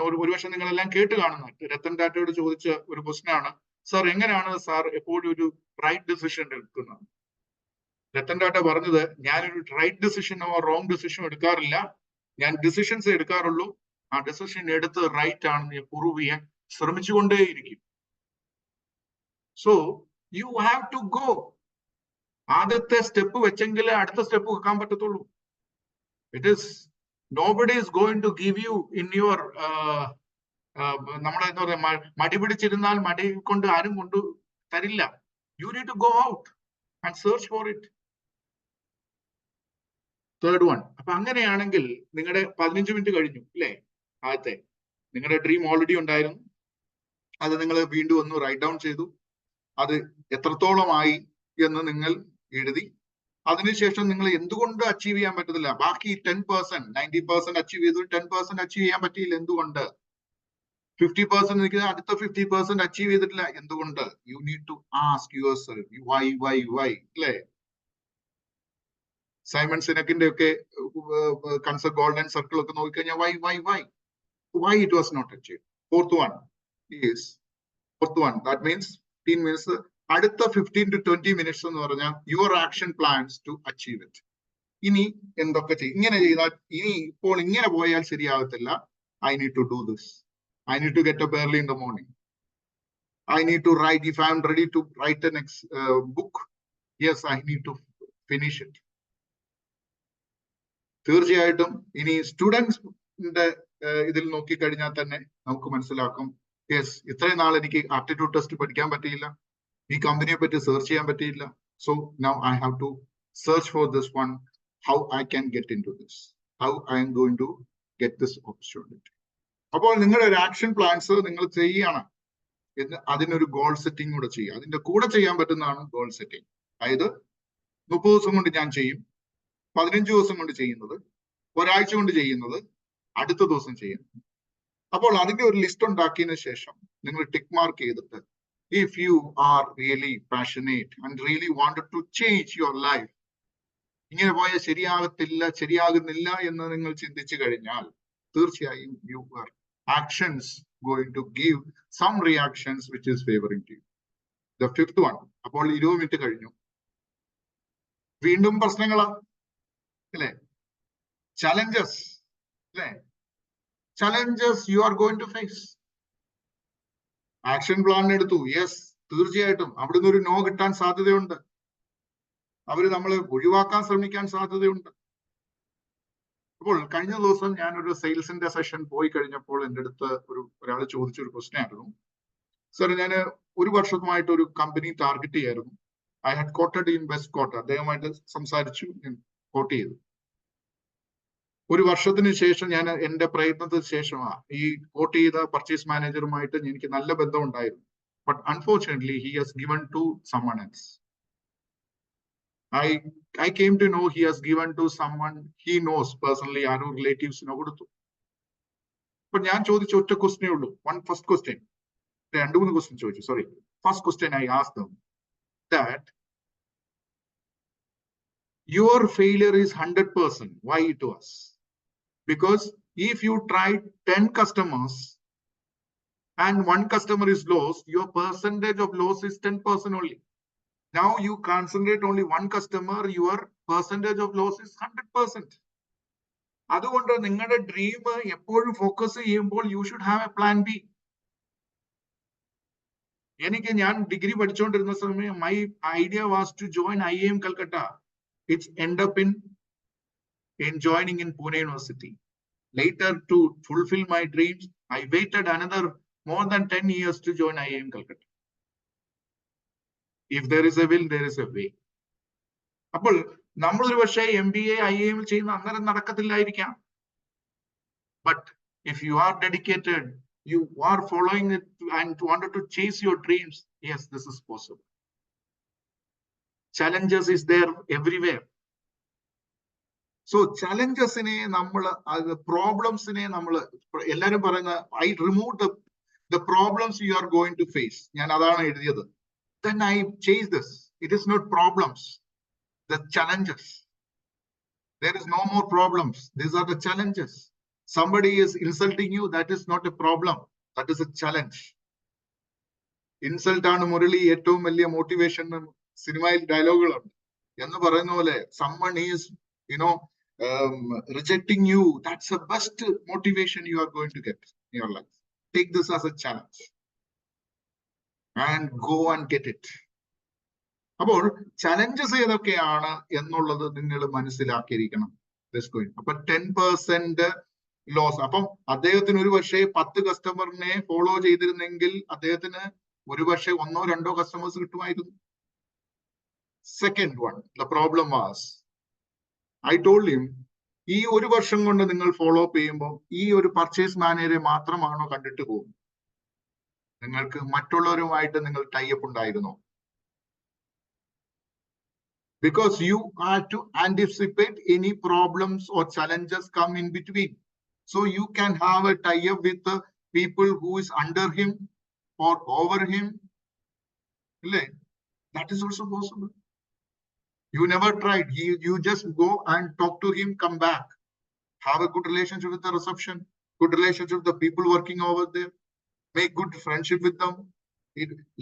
ഒരുപക്ഷെ നിങ്ങളെല്ലാം കേട്ട് കാണുന്ന രത്തൻ ടാറ്റയോട് ചോദിച്ച ഒരു ക്വസ്റ്റ്യൻ ആണ്, സാർ എങ്ങനെയാണ് സാർ എപ്പോഴും ഒരു റൈറ്റ് ഡിസിഷൻ എടുക്കുന്നത്? രത്തൻ ടാറ്റ പറഞ്ഞത്, ഞാനൊരു റൈറ്റ് ഡിസിഷനോ റോങ് ഡിസിഷനോ എടുക്കാറില്ല, ഞാൻ ഡിസിഷൻസ് എടുക്കാറുള്ളൂ, ആ ഡിസിഷൻ എടുത്ത് റൈറ്റ് ആണെന്ന് പ്രൂവ് ചെയ്യാൻ ശ്രമിച്ചുകൊണ്ടേയിരിക്കും. So you have to go. ആദ്യത്തെ സ്റ്റെപ്പ് വെച്ചെങ്കിൽ അടുത്ത സ്റ്റെപ്പ് വെക്കാൻ പറ്റത്തുള്ളൂ. It is nobody is going to give you in your നമ്മളെന്താ പറയാ, മടി പിടിച്ചിരുന്നാൽ മടി കൊണ്ട് ആരും കൊണ്ട് തരില്ല. You need to go out and search for it. Third one. അപ്പൊ അങ്ങനെയാണെങ്കിൽ നിങ്ങളുടെ 15 മിനിറ്റ് കഴിഞ്ഞു അല്ലേ? ആദ്യത്തെ നിങ്ങളുടെ ഡ്രീം ഓൾറെഡി ഉണ്ടായിരുന്നു, അത് നിങ്ങൾ വീണ്ടും ഒന്ന് റൈറ്റ് ഡൗൺ ചെയ്തു, അത് എത്രത്തോളമായി എന്ന് നിങ്ങൾ എഴുതി. അതിനുശേഷം നിങ്ങൾ എന്തുകൊണ്ട് അച്ചീവ് ചെയ്യാൻ പറ്റത്തില്ല? ബാക്കി 10%, 90% അച്ചീവ് ചെയ്തു, 10% അച്ചീവ് ചെയ്യാൻ പറ്റിയില്ല, എന്തുകൊണ്ട്? 50% നിൽക്കുന്നത്, അടുത്ത 50% അച്ചീവ് ചെയ്തിട്ടില്ല, എന്തുകൊണ്ട്? You need to ask yourself why അല്ലേ? സൈമൺ സിനക്കിന്റെ ഒക്കെ ഗോൾഡൻ സർക്കിൾ ഒക്കെ നോക്കിക്കഴിഞ്ഞാൽ why it was not achieve. Fourth one, that means 15 minutes. അടുത്ത 15 to 20 minutes എന്ന് പറഞ്ഞാൽ your action plans to achieve it. ഇനി എന്തൊക്കെ ചെയ്യും? ഇങ്ങനെ ചെയ്താൽ, ഇനി ഇപ്പോൾ ഇങ്ങനെ പോയാൽ ശരിയാകത്തില്ല. I need to do this. I need to get up early in the morning. I need to write. If I am ready to write the next book, yes, I need to finish it. തീർച്ചയായിട്ടും ഇനി സ്റ്റുഡൻസിന്റെ ഇതിൽ നോക്കിക്കഴിഞ്ഞാൽ തന്നെ നമുക്ക് മനസ്സിലാക്കും, yes, ഇത്രയും നാൾ എനിക്ക് ആപ്റ്റിറ്റ്യൂഡ് ടെസ്റ്റ് പഠിക്കാൻ പറ്റിയില്ല, ഈ കമ്പനിയെ പറ്റി സെർച്ച് ചെയ്യാൻ പറ്റിയില്ല. So now I have to search for this one, how I can get into this, how I am going to get this opportunity. അപ്പോൾ നിങ്ങളുടെ ഒരു ആക്ഷൻ പ്ലാൻസ് നിങ്ങൾ ചെയ്യണം. അതിനൊരു ഗോൾ സെറ്റിംഗ് കൂടെ ചെയ്യുക. അതിന്റെ കൂടെ ചെയ്യാൻ പറ്റുന്നതാണ് ഗോൾ സെറ്റിംഗ്. അതായത് 30 ദിവസം കൊണ്ട് ഞാൻ ചെയ്യും, 15 ദിവസം കൊണ്ട് ചെയ്യുന്നത്, ഒരാഴ്ച കൊണ്ട് ചെയ്യുന്നത്, അടുത്ത ദിവസം ചെയ്യുന്നത്. അപ്പോൾ അതിന്റെ ഒരു ലിസ്റ്റ് ഉണ്ടാക്കിയതിനു ശേഷം നിങ്ങൾ ടിക്ക് മാർക്ക് ചെയ്തിട്ട്, if you are really passionate and really wanted to change your life, ഇങ്ങനെ പോയാൽ ശരിയാകുന്നില്ല എന്ന് നിങ്ങൾ ചിന്തിച്ചു കഴിഞ്ഞാൽ തീർച്ചയായും your actions going to give some reactions which is favoring to you. The fifth one. അപ്പോൾ 20 മിനിറ്റ് കഴിഞ്ഞു, വീണ്ടും പ്രശ്നങ്ങളാ അല്ലേ? ചലഞ്ചസ് അല്ലേ? Challenges you are going to face. Action plan എടുത്തു, യെസ്, തീർച്ചയായിട്ടും അവിടുന്ന് ഒരു നോ കിട്ടാൻ സാധ്യതയുണ്ട്, അവര് നമ്മളെ ഒഴിവാക്കാൻ ശ്രമിക്കാൻ സാധ്യതയുണ്ട്. അപ്പോൾ കഴിഞ്ഞ ദിവസം ഞാനൊരു സെയിൽസിന്റെ സെഷൻ പോയി കഴിഞ്ഞപ്പോൾ എൻ്റെ അടുത്ത് ഒരാൾ ചോദിച്ചൊരു ക്വസ്റ്റ്യൻ ആയിരുന്നു, സർ, ഞാൻ 1 വർഷമായിട്ട് ഒരു കമ്പനി ടാർഗറ്റ് ചെയ്യായിരുന്നു. I had coated in west quota. അദ്ദേഹമായിട്ട് സംസാരിച്ചു, ഞാൻ കോട്ട് ചെയ്തു. 1 വർഷത്തിന് ശേഷം ഞാൻ എന്റെ പ്രയത്നത്തിന് ശേഷമാണ് ഈ കോട്ട് ചെയ്ത പർച്ചേസ് മാനേജറുമായിട്ട് എനിക്ക് നല്ല ബന്ധം ഉണ്ടായിരുന്നു. But unfortunately he has given to someone else. I came to know he has given to someone he knows personally, ആരോ റിലേറ്റീവ്സിനോ കൊടുത്തു. അപ്പൊ ഞാൻ ചോദിച്ച ഒറ്റ ക്വസ്റ്റ്യനേ ഉള്ളൂ, ഫസ്റ്റ് ക്വസ്റ്റ്യൻ. 2-3 ക്വസ്റ്റ്യൻ ചോദിച്ചു, sorry. First question I asked them that your failure is 100%. Why it was? Because if you tried 10 customers and 1 customer is lost, your percentage of loss is 10% only. Now you concentrate only 1 customer, your percentage of loss is 100%. അതുകൊണ്ട് നിങ്ങളുടെ dream എപ്പോഴും focus ചെയ്യുമ്പോൾ you should have a plan B. ഞാൻ degree പഠിച്ചുകൊണ്ടിരുന്ന സമയം my idea was to join IIM Calcutta. It's end up in joining in Pune University. Later, to fulfill my dreams, I waited another more than 10 years to join IIM Calcutta. If there is a will, there is a way. അപ്പോൾ നമ്മളൊരു പക്ഷേ MBA IIM ചെയ്യുന്ന അന്നേരം നടക്കത്തില്ലായിരിക്കാം. But if you are dedicated, you are following it and wanted to chase your dreams, yes, this is possible. Challenges is there everywhere. So challengesനെ നമ്മൾ, പ്രോബ്ലംസിനെ നമ്മൾ എല്ലാവരും പറയുന്ന, I remove the problems you are going to face. ഞാൻ അതാണ് എഴുതിയത്. Then I chase this. It is not problems. the challenges. There is no more problems. These are the challenges. Somebody is insulting you, that is not a problem. That is a challenge. Insult ആണ് മുരളി ഏറ്റവും വലിയ motivation സിനിമയിൽ ഡയലോഗുകളുണ്ട് എന്ന് പറയുന്ന പോലെ someone is rejecting you, that's the best motivation you are going to get in your life. Take this as a challenge and go and get it. അപ്പോൾ challenges ഏതൊക്കെയാണ് എന്നുള്ളത് നിങ്ങൾ മനസ്സിലാക്കിയിരിക്കണം. അപ്പൊ 10% ലോസ്. അപ്പം അദ്ദേഹത്തിന് ഒരു പക്ഷേ 10 കസ്റ്റമറിനെ ഫോളോ ചെയ്തിരുന്നെങ്കിൽ അദ്ദേഹത്തിന് ഒരു പക്ഷേ 1-2 കസ്റ്റമേഴ്സ് കിട്ടുമായിരുന്നു. Second one, the problem was, I told him, ഈ ഒരു വർഷം കൊണ്ട് നിങ്ങൾ ഫോളോ അപ്പ് ചെയ്യുമ്പോൾ ഈ ഒരു പർച്ചേസ് മാനേജറെ മാത്രമാണോ കണ്ടിട്ട് പോകും? നിങ്ങൾക്ക് മറ്റുള്ളവരുമായിട്ട് നിങ്ങൾ ടൈപ്പ് ഉണ്ടായിരുന്നോ? Because you have to anticipate any problems or challenges come in between. So you can have a tie-up with the people who is under him or over him. That is also possible. You never tried. You just go and talk to him, come back. Have a good relationship with the reception, good relationship with the people working over there. Make good friendship with them.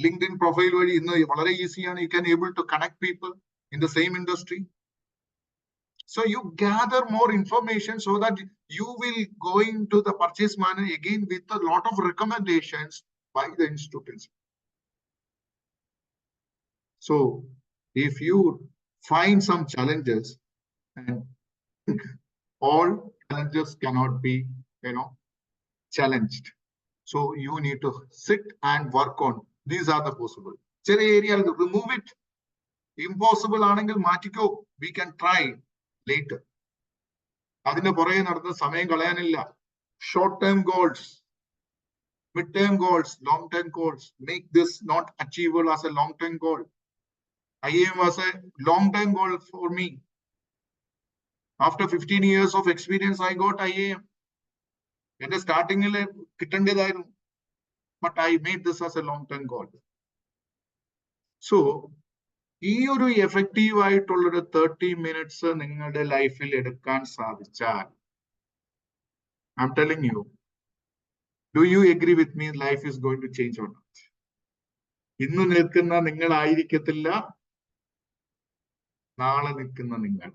LinkedIn profile very easy and you can able to connect people in the same industry. So you gather more information so that you will go into the purchase manager again with a lot of recommendations by the institutes. So if you find some challenges, and all challenges cannot be, challenged. So you need to sit and work on. These are the possible. Area, remove it. Impossible anengil maatiko. We can try later. Adine poraye nadatna samayam kalayanilla. Short-term goals, mid-term goals, long-term goals. Make this not achievable as a long-term goal. IAM was a long-term goal for me. After 15 years of experience, I got IAM. It is starting but I made this as a long-term goal. So, ഈ ഒരു effective ആയിട്ടുള്ളൊരു 30 minutes നിങ്ങളുടെ ലൈഫിൽ എടുക്കാൻ സാധിച്ചാൽ, I'm telling you, do you agree with me? Life is going to change or not? ഇന്ന് നിൽക്കുന്ന നിങ്ങളായിരിക്കത്തില്ല നാളെ നിൽക്കുന്ന നിങ്ങൾ.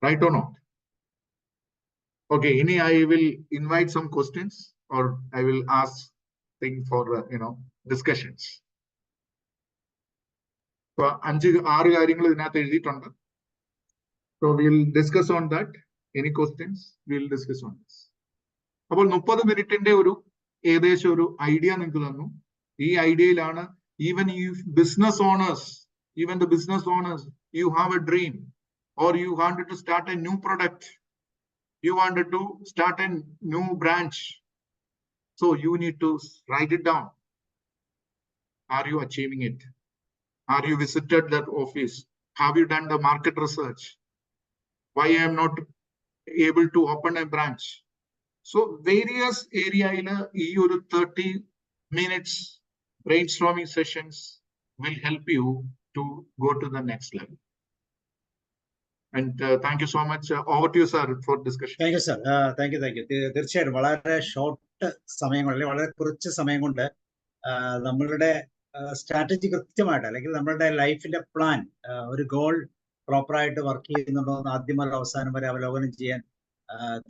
Right or not? Okay, ഇനി I will invite some questions or I will ask things for discussions. So 5-6 കാര്യങ്ങൾ ഇതിനകത്ത് എഴുതിയിട്ടുണ്ട്. So we'll discuss on that. Any questions? We'll discuss on this. അപ്പോൾ 30 മിനിറ്റിന്റെ ഒരു ഏകദേശം ഒരു ഐഡിയ നിങ്ങൾക്ക് തന്നു. ഈ ഐഡിയയിലാണ് even if business owners, even the business owners, you have a dream or you wanted to start a new product, you wanted to start a new branch. So you need to write it down. Are you achieving it? Are you visited that office? Have you done the market research? Why I am not able to open a branch? So various area in a 30 minutes brainstorming sessions will help you to go to the next level. And thank you so much. Over to you, sir, for discussion. Thank you, sir. Thank you. തീർച്ചയായിട്ടും വളരെ short സമയം കൊണ്ട്, വളരെ കുറച്ച് സമയം കൊണ്ട് നമ്മളുടെ strategy കൃത്യമായിട്ട്, അല്ലെങ്കിൽ നമ്മളുടെ ലൈഫിന്റെ പ്ലാൻ, ഒരു ഗോൾ പ്രോപ്പറായിട്ട് വർക്ക് ചെയ്യുന്നുണ്ടോ എന്ന് ആദ്യം മുതൽ അവസാനം വരെ അവലോകനം ചെയ്യാൻ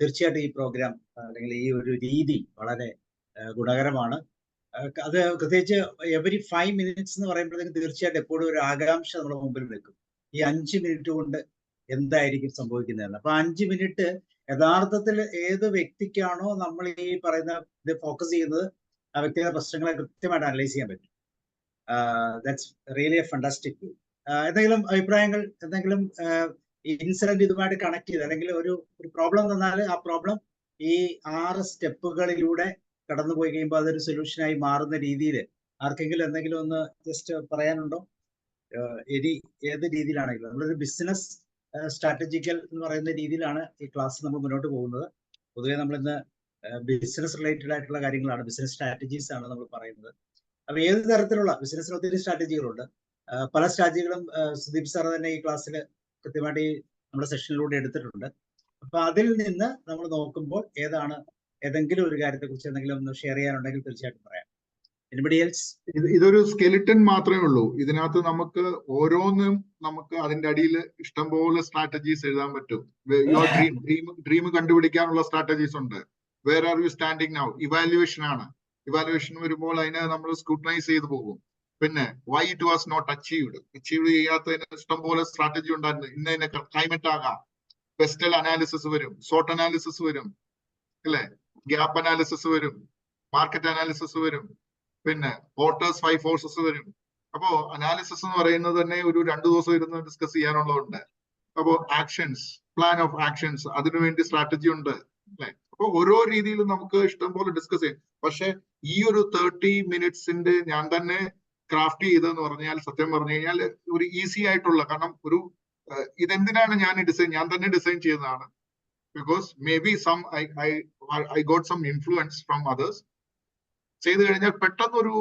തീർച്ചയായിട്ടും ഈ പ്രോഗ്രാം അല്ലെങ്കിൽ ഈ ഒരു രീതി വളരെ ഗുണകരമാണ്. അത് പ്രത്യേകിച്ച് എവരി 5 minutes എന്ന് പറയുമ്പോഴത്തേക്കും തീർച്ചയായിട്ടും എപ്പോഴും ഒരു ആകാംക്ഷ നമ്മുടെ മുമ്പിൽ നിൽക്കും. ഈ 5 minute കൊണ്ട് എന്തായിരിക്കും സംഭവിക്കുന്നതെന്ന്. അപ്പൊ 5 minute യഥാർത്ഥത്തിൽ ഏത് വ്യക്തിക്കാണോ നമ്മൾ ഈ പറയുന്ന ഇത് ഫോക്കസ് ചെയ്യുന്നത്, ആ വ്യക്തിയുടെ പ്രശ്നങ്ങളെ കൃത്യമായിട്ട് അനലൈസ് ചെയ്യാൻ പറ്റും. That's really A fantastic. എന്തെങ്കിലും അഭിപ്രായങ്ങൾ, എന്തെങ്കിലും ഇൻസിഡന്റ് ഇതുമായിട്ട് കണക്ട് ചെയ്ത്, അല്ലെങ്കിൽ ഒരു പ്രോബ്ലം തന്നാൽ ആ പ്രോബ്ലം ഈ 6 സ്റ്റെപ്പുകളിലൂടെ കടന്നുപോയി കഴിയുമ്പോൾ അതൊരു സൊല്യൂഷനായി മാറുന്ന രീതിയിൽ ആർക്കെങ്കിലും എന്തെങ്കിലും ഒന്ന് ജസ്റ്റ് പറയാനുണ്ടോ? ഏത് രീതിയിലാണെങ്കിലും നമ്മളൊരു ബിസിനസ് സ്ട്രാറ്റജിക്കൽ എന്ന് പറയുന്ന രീതിയിലാണ് ഈ ക്ലാസ് നമ്മൾ മുന്നോട്ട് പോകുന്നത്. പൊതുവെ നമ്മളിന്ന് ബിസിനസ് റിലേറ്റഡ് ആയിട്ടുള്ള കാര്യങ്ങളാണ്, ബിസിനസ് സ്ട്രാറ്റജീസ് ആണ് നമ്മൾ പറയുന്നത്. അപ്പൊ ഏത് തരത്തിലുള്ള ബിസിനസ്സിന് ഒത്തിരി സ്ട്രാറ്റജികളുണ്ട്. പല സ്ട്രാറ്റജികളും സുദീപ് സാർ തന്നെ ഈ ക്ലാസ്സിൽ കൃത്യമായിട്ട് ഈ നമ്മുടെ സെഷനിലൂടെ എടുത്തിട്ടുണ്ട്. അപ്പൊ അതിൽ നിന്ന് നമ്മൾ നോക്കുമ്പോൾ ഏതെങ്കിലും ഒരു കാര്യത്തെക്കുറിച്ച് എന്തെങ്കിലും ഒന്ന് ഷെയർ ചെയ്യാനുണ്ടെങ്കിൽ തീർച്ചയായിട്ടും പറയാം. Anybody else? ഇതൊരു സ്കെലിറ്റൻ മാത്രമേ ഉള്ളൂ. ഇതിനകത്ത് നമുക്ക് ഓരോന്നും നമുക്ക് അതിന്റെ അടിയിൽ ഇഷ്ടംപോലെ സ്ട്രാറ്റജീസ് എഴുതാൻ പറ്റും. യുവർ ഡ്രീം കണ്ടുപിടിക്കാനുള്ള സ്ട്രാറ്റജീസ് ഉണ്ട്. Where are you standing now? Evaluation ആണ്. ഇവാലുവേഷൻ വരുമ്പോൾ അതിനെ നമ്മൾ സ്ക്രൂട്ടനൈസ് ചെയ്ത് പോകും. പിന്നെ why it was not achieved ചെയ്യാത്തതിന് ഇഷ്ടംപോലെ സ്ട്രാറ്റജി ഉണ്ടായിരുന്നു. ഇന്നതിനെ ക്ലൈമറ്റ് ആകാം, പെസ്റ്റൽ അനാലിസിസ് വരും, സോട്ട് അനാലിസിസ് വരും, അല്ലെ, ഗ്യാപ്പ് അനാലിസിസ് വരും, മാർക്കറ്റ് അനാലിസിസ് വരും, പിന്നെ വോട്ടേഴ്സ് 5 ഫോഴ്സസ് വരും. അപ്പോ അനാലിസിസ് എന്ന് പറയുന്നത് തന്നെ ഒരു 2 ദിവസം ഇരുന്ന് ഡിസ്കസ് ചെയ്യാനുള്ളതുണ്ട്. അപ്പോ ആക്ഷൻസ്, പ്ലാൻ ഓഫ് ആക്ഷൻസ്, അതിനുവേണ്ടി സ്ട്രാറ്റജി ഉണ്ട്, അല്ലെ. അപ്പൊ ഓരോ രീതിയിലും നമുക്ക് ഇഷ്ടംപോലെ ഡിസ്കസ് ചെയ്യാം. പക്ഷെ ഈ ഒരു 30 മിനിറ്റ്സിന്റെ ഞാൻ തന്നെ ക്രാഫ്റ്റ് ചെയ്തതെന്ന് പറഞ്ഞാൽ, സത്യം പറഞ്ഞു കഴിഞ്ഞാൽ ഒരു ഈസി ആയിട്ടുള്ള, കാരണം ഒരു ഇതെന്തിനാണ് ഞാൻ തന്നെ ഡിസൈൻ ചെയ്തതാണ്. Because maybe I got some influence from others. ചെയ്തു കഴിഞ്ഞാൽ പെട്ടെന്ന് ഒരു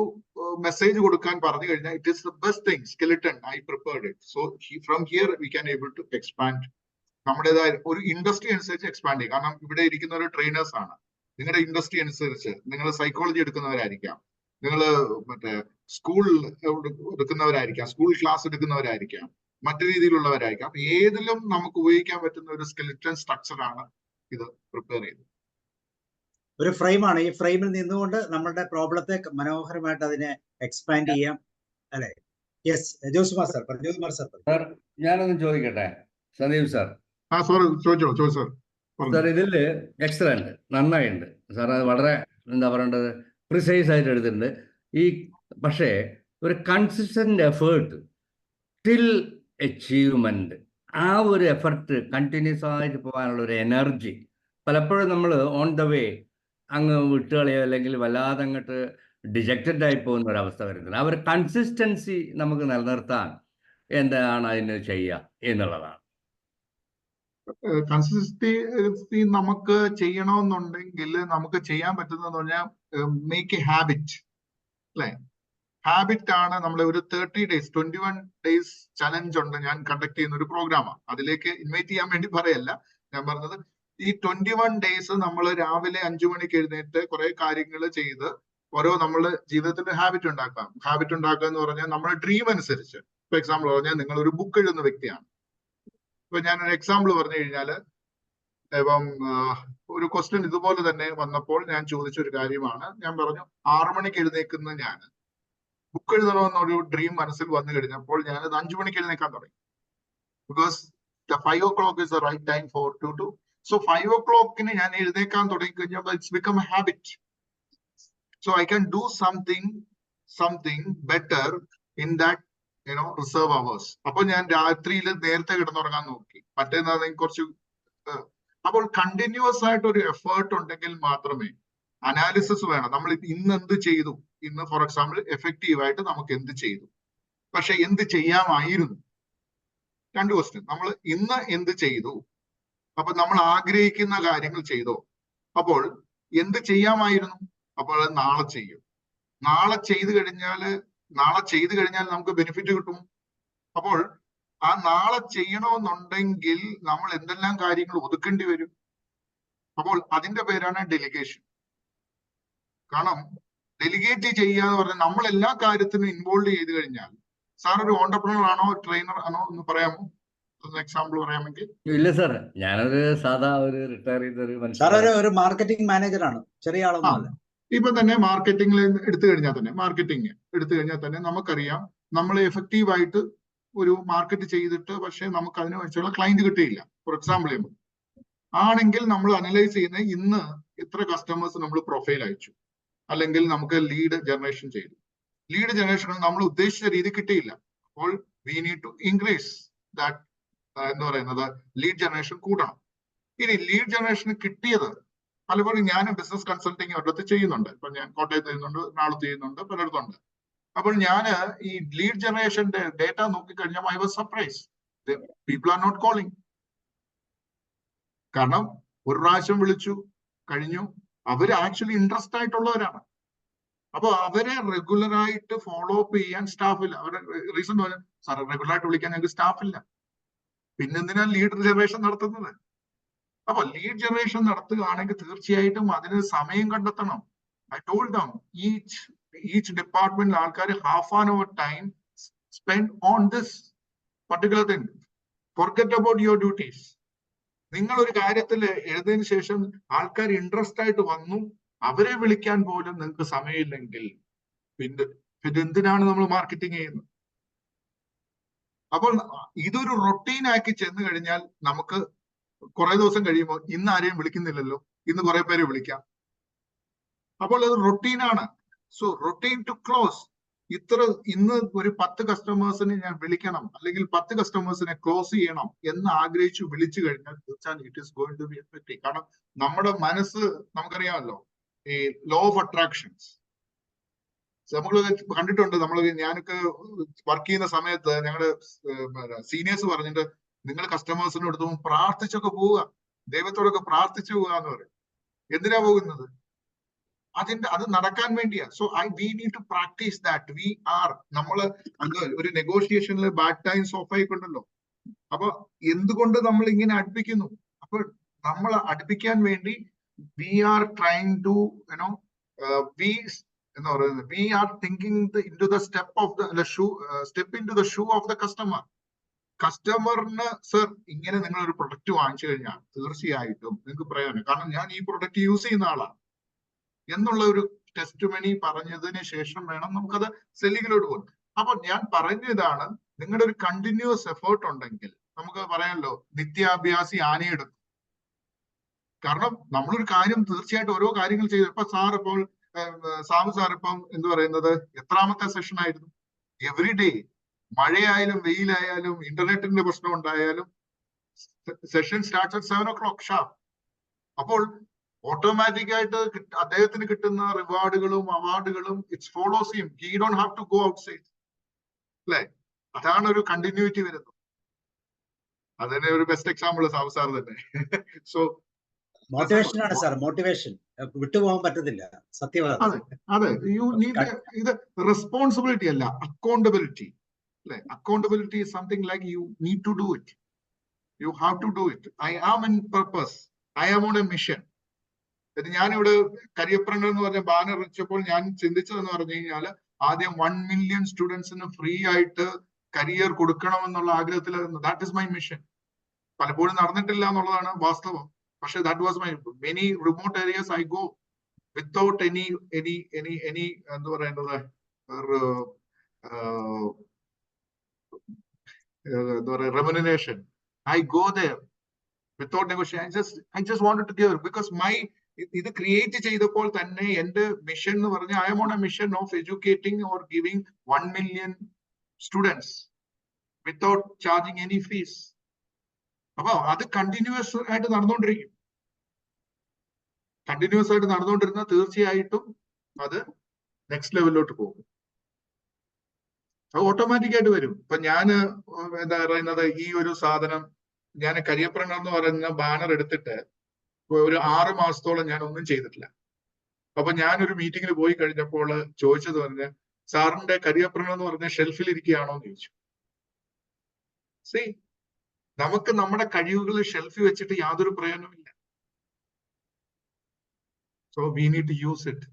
മെസ്സേജ് കൊടുക്കാൻ പറഞ്ഞു കഴിഞ്ഞാൽ it is the best thing. Skeleton I prepared it. So from here we can able to expand. നമ്മുടേതായ ഒരു ഇൻഡസ്ട്രി അനുസരിച്ച് എക്സ്പാൻഡ് ചെയ്യും. കാരണം ഇവിടെ ഇരിക്കുന്ന ഒരു ട്രെയിനേഴ്സ് ആണ്. നിങ്ങളുടെ ഇൻഡസ്ട്രി അനുസരിച്ച് നിങ്ങൾ സൈക്കോളജി എടുക്കുന്നവരായിരിക്കാം, നിങ്ങൾ മറ്റേ സ്കൂൾ എടുക്കുന്നവരായിരിക്കാം, സ്കൂൾ ക്ലാസ് എടുക്കുന്നവരായിരിക്കാം, മറ്റു രീതിയിലുള്ളവരായിരിക്കാം. അപ്പൊ ഏതിലും നമുക്ക് ഉപയോഗിക്കാൻ പറ്റുന്ന ഒരു സ്കെലിറ്റൺ സ്ട്രക്ചർ ആണ് ഇത് പ്രിപ്പയർ ചെയ്തത്. ഒരു ഫ്രെയിമാണ്. ഈ ഫ്രെയിമിൽ നിന്നുകൊണ്ട് നമ്മളുടെ പ്രോബ്ലത്തെ മനോഹരമായിട്ട് അതിനെ എക്സ്പാൻഡ് ചെയ്യാം, അല്ലെ? Yes, Joskumar sir. Joskumar sir, ഞാനൊന്ന് ചോദിക്കട്ടെ സന്ദീപ് സാർ? ചോദിച്ചോ സാർ. സാർ ഇതില് എക്സലന്റ്, നന്നായിട്ടുണ്ട് സാർ. അത് വളരെ എന്താ പറയേണ്ടത്, പ്രിസൈസ് ആയിട്ട് എടുത്തിട്ടുണ്ട്. പക്ഷേ ഒരു കൺസിസ്റ്റന്റ് എഫേർട്ട് ടിൽ അച്ചീവ്മെന്റ്, ആ ഒരു എഫർട്ട് കണ്ടിന്യൂസ് ആയിട്ട് പോകാനുള്ള ഒരു എനർജി പലപ്പോഴും നമ്മൾ ഓൺ ദ വേ അങ്ങ് വിട്ടുകളയോ അല്ലെങ്കിൽ വല്ലാതെ അങ്ങോട്ട് ഡിജക്റ്റഡ് ആയി പോകുന്ന ഒരവസ്ഥ വരുന്നത്. ആ ഒരു കൺസിസ്റ്റൻസി നമുക്ക് നിലനിർത്താൻ എന്താണ് അതിന് ചെയ്യുക എന്നുള്ളതാണ്. കൺസിസ്റ്റൻസി നമുക്ക് ചെയ്യണമെന്നുണ്ടെങ്കിൽ നമുക്ക് ചെയ്യാൻ പറ്റുന്നതെന്ന് പറഞ്ഞാൽ മേക്ക് എ ഹാബിറ്റ്, അല്ലെ? ഹാബിറ്റ് ആണ് നമ്മളെ ഒരു 30 days 21 days ചലഞ്ച് ഉണ്ട്. ഞാൻ കണ്ടക്ട് ചെയ്യുന്ന ഒരു പ്രോഗ്രാമാണ്. അതിലേക്ക് ഇൻവൈറ്റ് ചെയ്യാൻ വേണ്ടി പറയല്ല ഞാൻ പറഞ്ഞത്. ഈ 21 days നമ്മൾ രാവിലെ 5 മണിക്ക് എഴുന്നേറ്റ് കുറെ കാര്യങ്ങൾ ചെയ്ത് നമ്മള് ജീവിതത്തിന്റെ ഹാബിറ്റ് ഉണ്ടാക്കാം. ഹാബിറ്റ് ഉണ്ടാക്കുക എന്ന് പറഞ്ഞാൽ നമ്മുടെ ഡ്രീം അനുസരിച്ച്. ഫോർ എക്സാമ്പിൾ പറഞ്ഞാൽ നിങ്ങൾ ഒരു ബുക്ക് എഴുതുന്ന വ്യക്തിയാണ്. ഇപ്പൊ ഞാനൊരു എക്സാമ്പിൾ പറഞ്ഞു കഴിഞ്ഞാല്, ഇപ്പം ഒരു ക്വസ്റ്റ്യൻ ഇതുപോലെ തന്നെ വന്നപ്പോൾ ഞാൻ ചോദിച്ച ഒരു കാര്യമാണ്. ഞാൻ പറഞ്ഞു 6 മണിക്ക് എഴുന്നേക്കുന്ന ഞാൻ ബുക്ക് എഴുതണമെന്നൊരു ഡ്രീം മനസ്സിൽ വന്നു കഴിഞ്ഞപ്പോൾ ഞാനത് 5 മണിക്ക് എഴുന്നേക്കാൻ തുടങ്ങി. Because 5 o'clock is the right time for to do. So 5 o'clock ഞാൻ എഴുന്നേക്കാൻ തുടങ്ങി കഴിഞ്ഞപ്പോൾ it's become a habit. So I can do something better in that reserve hours. അപ്പൊ ഞാൻ രാത്രിയിൽ നേരത്തെ കിടന്നുറങ്ങാൻ നോക്കി. മറ്റേതാണെങ്കിൽ കുറച്ച്. അപ്പോൾ കണ്ടിന്യൂസ് ആയിട്ട് ഒരു എഫേർട്ട് ഉണ്ടെങ്കിൽ മാത്രമേ, അനാലിസിസ് വേണം. നമ്മൾ ഇന്ന് എന്ത് ചെയ്തു, ഇന്ന് ഫോർ എക്സാമ്പിൾ എഫക്റ്റീവായിട്ട് നമുക്ക് എന്ത് ചെയ്തു, പക്ഷെ എന്ത് ചെയ്യാമായിരുന്നു. 2 ക്വസ്റ്റ്യൻ. നമ്മൾ ഇന്ന് എന്ത് ചെയ്തു, അപ്പൊ നമ്മൾ ആഗ്രഹിക്കുന്ന കാര്യങ്ങൾ ചെയ്തോ. അപ്പോൾ എന്ത് ചെയ്യാമായിരുന്നു, അപ്പോൾ അത് നാളെ ചെയ്യും. നാളെ ചെയ്തു കഴിഞ്ഞാൽ നമുക്ക് ബെനിഫിറ്റ് കിട്ടും. അപ്പോൾ ആ നാളെ ചെയ്യണമെന്നുണ്ടെങ്കിൽ നമ്മൾ എന്തെല്ലാം കാര്യങ്ങൾ ഒതുക്കേണ്ടി വരും. അപ്പോൾ അതിന്റെ പേരാണ് ഡെലിഗേഷൻ. കാരണം ഡെലിഗേറ്റ് ചെയ്യുക എന്ന് പറഞ്ഞാൽ നമ്മൾ എല്ലാ കാര്യത്തിനും ഇൻവോൾവ് ചെയ്ത് കഴിഞ്ഞാൽ, സാർ ഒരു ഓണ്ടർപ്രണർ ആണോ ട്രെയിനർ ആണോ എന്ന് പറയാമോ? എക്സാമ്പിൾ പറയാമെങ്കിൽ. ഇല്ല സാർ, ഞാനൊരു സാധാ ഒരു റിട്ടയർ ചെയ്ത ഒരു മാർക്കറ്റിംഗ് മാനേജറാണ്, ചെറിയ ആളൊന്നുമല്ല. ഇപ്പൊ തന്നെ മാർക്കറ്റിംഗിൽ എടുത്തു കഴിഞ്ഞാൽ തന്നെ നമുക്കറിയാം, നമ്മൾ എഫക്റ്റീവായിട്ട് ഒരു മാർക്കറ്റ് ചെയ്തിട്ട് പക്ഷെ നമുക്ക് അതിന് വെച്ചുള്ള ക്ലയന്റ് കിട്ടിയില്ല. ഫോർ എക്സാമ്പിൾ ആണെങ്കിൽ നമ്മൾ അനലൈസ് ചെയ്യുന്ന ഇന്ന് എത്ര കസ്റ്റമേഴ്സ് നമ്മൾ പ്രൊഫൈൽ അയച്ചു, അല്ലെങ്കിൽ നമുക്ക് ലീഡ് ജനറേഷൻ ചെയ്തു. ലീഡ് ജനറേഷൻ നമ്മൾ ഉദ്ദേശിച്ച രീതി കിട്ടിയില്ല. അപ്പോൾ we need to increase that, എന്ന് പറയുന്നത് ലീഡ് ജനറേഷൻ കൂട്ടണം. ഇനി ലീഡ് ജനറേഷൻ കിട്ടിയത് പലപ്പോഴും ഞാൻ ബിസിനസ് കൺസൾട്ടിങ് ഒരിടത്ത് ചെയ്യുന്നുണ്ട്. ഇപ്പൊ ഞാൻ കോട്ടയത്ത് ചെയ്യുന്നുണ്ട്, എറണാകുളത്ത് ചെയ്യുന്നുണ്ട്, പലയിടത്തുണ്ട്. അപ്പോൾ ഞാൻ ഈ ലീഡ് ജനറേഷന്റെ ഡേറ്റ നോക്കിക്കഴിഞ്ഞാൽ I was surprise. People are not calling. കാരണം ഒരു പ്രാവശ്യം വിളിച്ചു കഴിഞ്ഞു, അവർ ആക്ച്വലി ഇൻട്രസ്റ്റ് ആയിട്ടുള്ളവരാണ്. അപ്പൊ അവരെ റെഗുലർ ആയിട്ട് ഫോളോ അപ്പ് ചെയ്യാൻ സ്റ്റാഫില്ല. അവരുടെ റീസൺ പോലെ സാർ റെഗുലർ ആയിട്ട് വിളിക്കാൻ ഞങ്ങൾക്ക് സ്റ്റാഫില്ല. പിന്നെന്തിനാ ലീഡ് ജനറേഷൻ നടത്തുന്നത്? അപ്പൊ ലീഡ് ജനറേഷൻ നടത്തുകയാണെങ്കിൽ തീർച്ചയായിട്ടും അതിന് സമയം കണ്ടെത്തണം. ഐ ടോൾഡ് ദം ഈച്ച് ഡിപ്പാർട്ട്മെന്റിൽ ആൾക്കാർ half an hour time spend on this particular thing. Forget about your duties. നിങ്ങൾ ഒരു കാര്യത്തിൽ എഴുതിയതിനു ശേഷം ആൾക്കാർ ഇൻട്രസ്റ്റ് ആയിട്ട് വന്നു, അവരെ വിളിക്കാൻ പോലും നിങ്ങൾക്ക് സമയമില്ലെങ്കിൽ പിന്നെ എന്തിനാണ് നമ്മൾ മാർക്കറ്റിംഗ് ചെയ്യുന്നത്? അപ്പോൾ ഇതൊരു റൊട്ടീൻ ആക്കി ചെന്ന് കഴിഞ്ഞാൽ നമുക്ക് കുറെ ദിവസം കഴിയുമ്പോൾ ഇന്ന് ആരെയും വിളിക്കുന്നില്ലല്ലോ, ഇന്ന് കുറെ പേരെ വിളിക്കാം. അപ്പോൾ അത് റൊട്ടീനാണ്. So routine to close. ഇന്ന് ഒരു 10 കസ്റ്റമേഴ്സിനെ ഞാൻ വിളിക്കണം, അല്ലെങ്കിൽ 10 കസ്റ്റമേഴ്സിനെ ക്ലോസ് ചെയ്യണം എന്ന് ആഗ്രഹിച്ചു വിളിച്ചു കഴിഞ്ഞാൽ തീർച്ചയായും it is going to be effective. കാരണം നമ്മുടെ മനസ്സ് നമുക്കറിയാമല്ലോ, ഈ ലോ ഓഫ് അട്രാക്ഷൻസ് നമ്മൾ കണ്ടിട്ടുണ്ട്. ഞാനൊക്കെ വർക്ക് ചെയ്യുന്ന സമയത്ത് ഞങ്ങളുടെ സീനിയേഴ്സ് പറഞ്ഞിട്ട് നിങ്ങൾ കസ്റ്റമേഴ്സിന് എടുത്തു പ്രാർത്ഥിച്ചൊക്കെ പോവുക, ദൈവത്തോടൊക്കെ പ്രാർത്ഥിച്ചു പോവുക എന്ന് പറയും. എന്തിനാ പോകുന്നത്? അത് നടക്കാൻ വേണ്ടിയാ. So we need to practice that. നമ്മള് ഒരു നെഗോഷിയേഷനിൽ ബാഡ് ടൈംസ് ഓഫ് ആയിക്കൊണ്ടല്ലോ. അപ്പൊ എന്തുകൊണ്ട് നമ്മൾ ഇങ്ങനെ അടുപ്പിക്കുന്നു? അപ്പൊ നമ്മൾ അടുപ്പിക്കാൻ വേണ്ടി വി ആർ ട്രൈങ് ടു എന്ന് പറയുന്നത് we are thinking into the step into the shoe of the customer. കസ്റ്റമറിന് സർ ഇങ്ങനെ നിങ്ങൾ ഒരു പ്രൊഡക്റ്റ് വാങ്ങിച്ചു കഴിഞ്ഞാൽ തീർച്ചയായിട്ടും നിങ്ങൾക്ക് പ്രയോജനം, കാരണം ഞാൻ ഈ പ്രൊഡക്റ്റ് യൂസ് ചെയ്യുന്ന ആളാണ് എന്നുള്ള ഒരു ടെസ്റ്റ് മണി പറഞ്ഞതിന് ശേഷം വേണം നമുക്കത് സെല്ലിങ്ങിലോട്ട് പോകും. അപ്പൊ ഞാൻ പറഞ്ഞതാണ്, നിങ്ങളുടെ ഒരു കണ്ടിന്യൂസ് എഫേർട്ട് ഉണ്ടെങ്കിൽ നമുക്ക് പറയാമല്ലോ, നിത്യാഭ്യാസി ആനയെടുക്കും. കാരണം നമ്മളൊരു കാര്യം തീർച്ചയായിട്ടും ഓരോ കാര്യങ്ങൾ ചെയ്തു. ഇപ്പൊ സാബു സാർ ഇപ്പം എന്ത് പറയുന്നത് എത്രാമത്തെ സെഷൻ ആയിരുന്നു? എവറി ഡേ, മഴയായാലും വെയിലായാലും ഇന്റർനെറ്റിന്റെ പ്രശ്നം ഉണ്ടായാലും session starts at 7 o'clock sharp. അപ്പോൾ ഓട്ടോമാറ്റിക് ആയിട്ട് അദ്ദേഹത്തിന് കിട്ടുന്ന റിവാർഡുകളും അവാർഡുകളും it's follows him. He don't have to go outside. അല്ലെ? അതാണ് ഒരു കണ്ടിന്യൂറ്റി വരുന്നത്. അതിന് ഒരു ബെസ്റ്റ് എക്സാമ്പിൾ സാബു സാർ തന്നെ. സോ മോട്ടിവേഷൻ ആണ് സാർ, മോട്ടിവേഷൻ വിട്ടുപോകാൻ പറ്റത്തില്ല. സത്യവാദം. അതെ, ഇത് റെസ്പോൺസിബിലിറ്റി അല്ല, അക്കൗണ്ടബിലിറ്റി. അല്ലെ? Accountability is something like you need to do it. You have to do it. I am in purpose. I am on a mission. ഞാനിവിടെ കരിയപ്രണ്ടർ എന്ന് പറഞ്ഞ ബാനർ വെച്ചപ്പോൾ ഞാൻ ചിന്തിച്ചതെന്ന് പറഞ്ഞു കഴിഞ്ഞാൽ ആദ്യം 1 million സ്റ്റുഡൻസിന് ഫ്രീ ആയിട്ട് കരിയർ കൊടുക്കണമെന്നുള്ള ആഗ്രഹത്തിലായിരുന്നു. That is my mission. പലപ്പോഴും നടന്നിട്ടില്ല എന്നുള്ളതാണ് വാസ്തവം. പക്ഷെ that was my many remote areas I go without any എന്താ പറയുന്നത് remuneration. I go there without negotiation. I just wanted to give, because ഇത് ക്രിയേറ്റ് ചെയ്തപ്പോൾ തന്നെ എന്റെ മിഷൻ എന്ന് പറഞ്ഞാൽ I M on A mission of educating or giving 1 million students without charging any fees. അപ്പൊ അത് കണ്ടിന്യൂസ് ആയിട്ട് നടന്നുകൊണ്ടിരിക്കും. കണ്ടിന്യൂസ് ആയിട്ട് നടന്നുകൊണ്ടിരുന്ന തീർച്ചയായിട്ടും അത് നെക്സ്റ്റ് ലെവലിലോട്ട് പോകും. അത് ഓട്ടോമാറ്റിക് ആയിട്ട് വരും. ഇപ്പൊ ഞാന് എന്താ പറയുന്നത്, ഈ ഒരു സാധനം ഞാൻ കരിയപ്രണ്ടർ എന്ന് പറയുന്ന ബാനർ എടുത്തിട്ട് ഒരു 6 മാസത്തോളം ഞാൻ ഒന്നും ചെയ്തിട്ടില്ല. അപ്പൊ ഞാനൊരു മീറ്റിങ്ങിൽ പോയി കഴിഞ്ഞപ്പോൾ ചോദിച്ചത് പറഞ്ഞ്, സാറിന്റെ കരിയപ്രണ്ടർ എന്ന് പറഞ്ഞ ഷെൽഫിൽ ഇരിക്കുകയാണോ എന്ന് ചോദിച്ചു. സി, നമുക്ക് നമ്മുടെ കഴിവുകൾ ഷെൽഫിൽ വെച്ചിട്ട് യാതൊരു പ്രയോജനമില്ല. So we need to use it.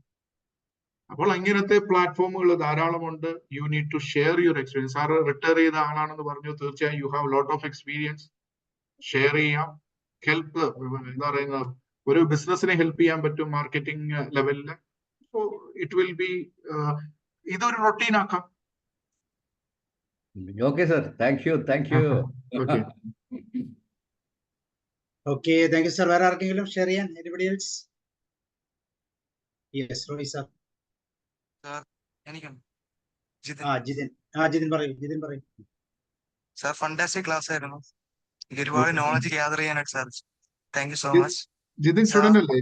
അപ്പോൾ അങ്ങനത്തെ പ്ലാറ്റ്ഫോമുകൾ ധാരാളമുണ്ട്. You need to share your experience. Sir retire ചെയ്ത ആളാണെന്ന് പറഞ്ഞു. തീർച്ചയായും you have lot of experience. Share ചെയ്യാം. ഹെൽപ്പ് എന്താ പറയുന്നത്, ഒരു ബിസിനസിനെ ഹെൽപ്പ് ചെയ്യാൻ പറ്റും മാർക്കറ്റിംഗ് ലെവലിൽ. സോ ഇറ്റ് വിൽ ബി, ഇതൊരു റൊട്ടീൻ ആക്കാം. Okay sir, thank you. Okay, thank you sir. വേറെ ആർക്കെങ്കിലും ഷെയർ ചെയ്യാൻ? Anybody else? Yes, Roy sir. Jithin പറയൂ. സാർ ഫണ്ടാസ്റ്റിക് ക്ലാസ് ആയിരുന്നു. എനിക്ക് ഒരുപാട് നോളജ് ഗ്യാദർ ചെയ്യാനായിട്ട് സാധിച്ചു. Thank you so much. Jithin student അല്ലേ?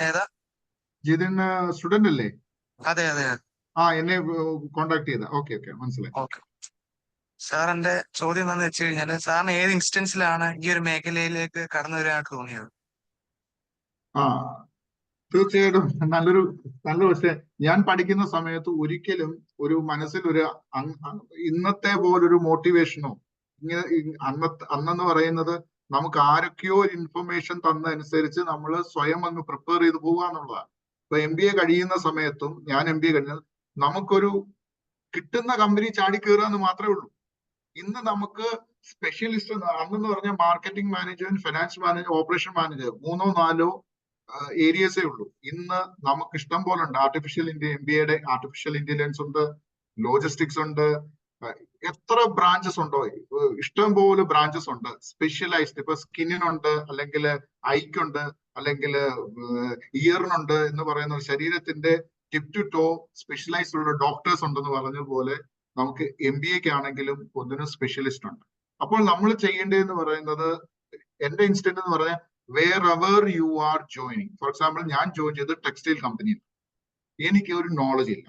ഏതാ? ജിതിൻ സ്റ്റുഡന്റ് അല്ലേ? അതെ. എന്നെ കോണ്ടാക്ട് ചെയ്ത. ഓക്കെ, മനസ്സിലായി. ഓക്കെ സാർ, എന്റെ ചോദ്യം എന്താണെന്ന് വെച്ച് കഴിഞ്ഞാൽ, സാറിന് ഏത് ഇൻസ്റ്റൻസിലാണ് ഈ ഒരു മേഖലയിലേക്ക് കടന്നു വരാനായിട്ട് തോന്നിയത്? തീർച്ചയായിട്ടും നല്ല പക്ഷേ ഞാൻ പഠിക്കുന്ന സമയത്ത് ഒരിക്കലും ഒരു മനസ്സിൽ ഒരു ഇന്നത്തെ പോലൊരു മോട്ടിവേഷനോ ഇങ്ങനെ അന്നെന്ന് പറയുന്നത് നമുക്ക് ആരൊക്കെയോ ഇൻഫർമേഷൻ തന്നനുസരിച്ച് നമ്മൾ സ്വയം അങ്ങ് പ്രിപ്പയർ ചെയ്ത് പോകുക എന്നുള്ളതാണ്. ഇപ്പൊ MBA കഴിയുന്ന സമയത്തും ഞാൻ MBA കഴിഞ്ഞത് നമുക്കൊരു കിട്ടുന്ന കമ്പനി ചാടി കയറുക എന്ന് മാത്രമേ ഉള്ളൂ. ഇന്ന് നമുക്ക് സ്പെഷ്യലിസ്റ്റ് അന്നെന്ന് പറഞ്ഞാൽ marketing manager, finance manager, operation manager 3-4 ഏരിയസേ ഉള്ളൂ. ഇന്ന് നമുക്ക് ഇഷ്ടം പോലെ ഉണ്ട്. MBAയുടെ ആർട്ടിഫിഷ്യൽ ഇന്റലിജൻസ് ഉണ്ട്, ലോജിസ്റ്റിക്സ് ഉണ്ട്, എത്ര ബ്രാഞ്ചസ് ഉണ്ടോ, ഇഷ്ടം പോലെ ബ്രാഞ്ചസ് ഉണ്ട്. സ്പെഷ്യലൈസ്ഡ് ഇപ്പൊ സ്കിന്നിനുണ്ട്, അല്ലെങ്കിൽ ഐക്കുണ്ട്, അല്ലെങ്കിൽ ഇയറിനുണ്ട് എന്ന് പറയുന്ന ശരീരത്തിന്റെ ടിപ്പ് ടു ടോ സ്പെഷ്യലൈസ്ഡ് ഉള്ള ഡോക്ടേഴ്സ് ഉണ്ടെന്ന് പറഞ്ഞതുപോലെ നമുക്ക് MBAക്ക് ആണെങ്കിലും ഒന്നിനും സ്പെഷ്യലിസ്റ്റ് ഉണ്ട്. അപ്പോൾ നമ്മൾ ചെയ്യേണ്ടതെന്ന് പറയുന്നത്, എന്റെ ഇൻസ്റ്റന്റ് എന്ന് പറഞ്ഞാൽ wherever you are joining. For example ഞാൻ ജോയിൻ ചെയ്ത് ടെക്സ്റ്റൈൽ കമ്പനിയിൽ, എനിക്ക് ഒരു നോളജ് ഇല്ല.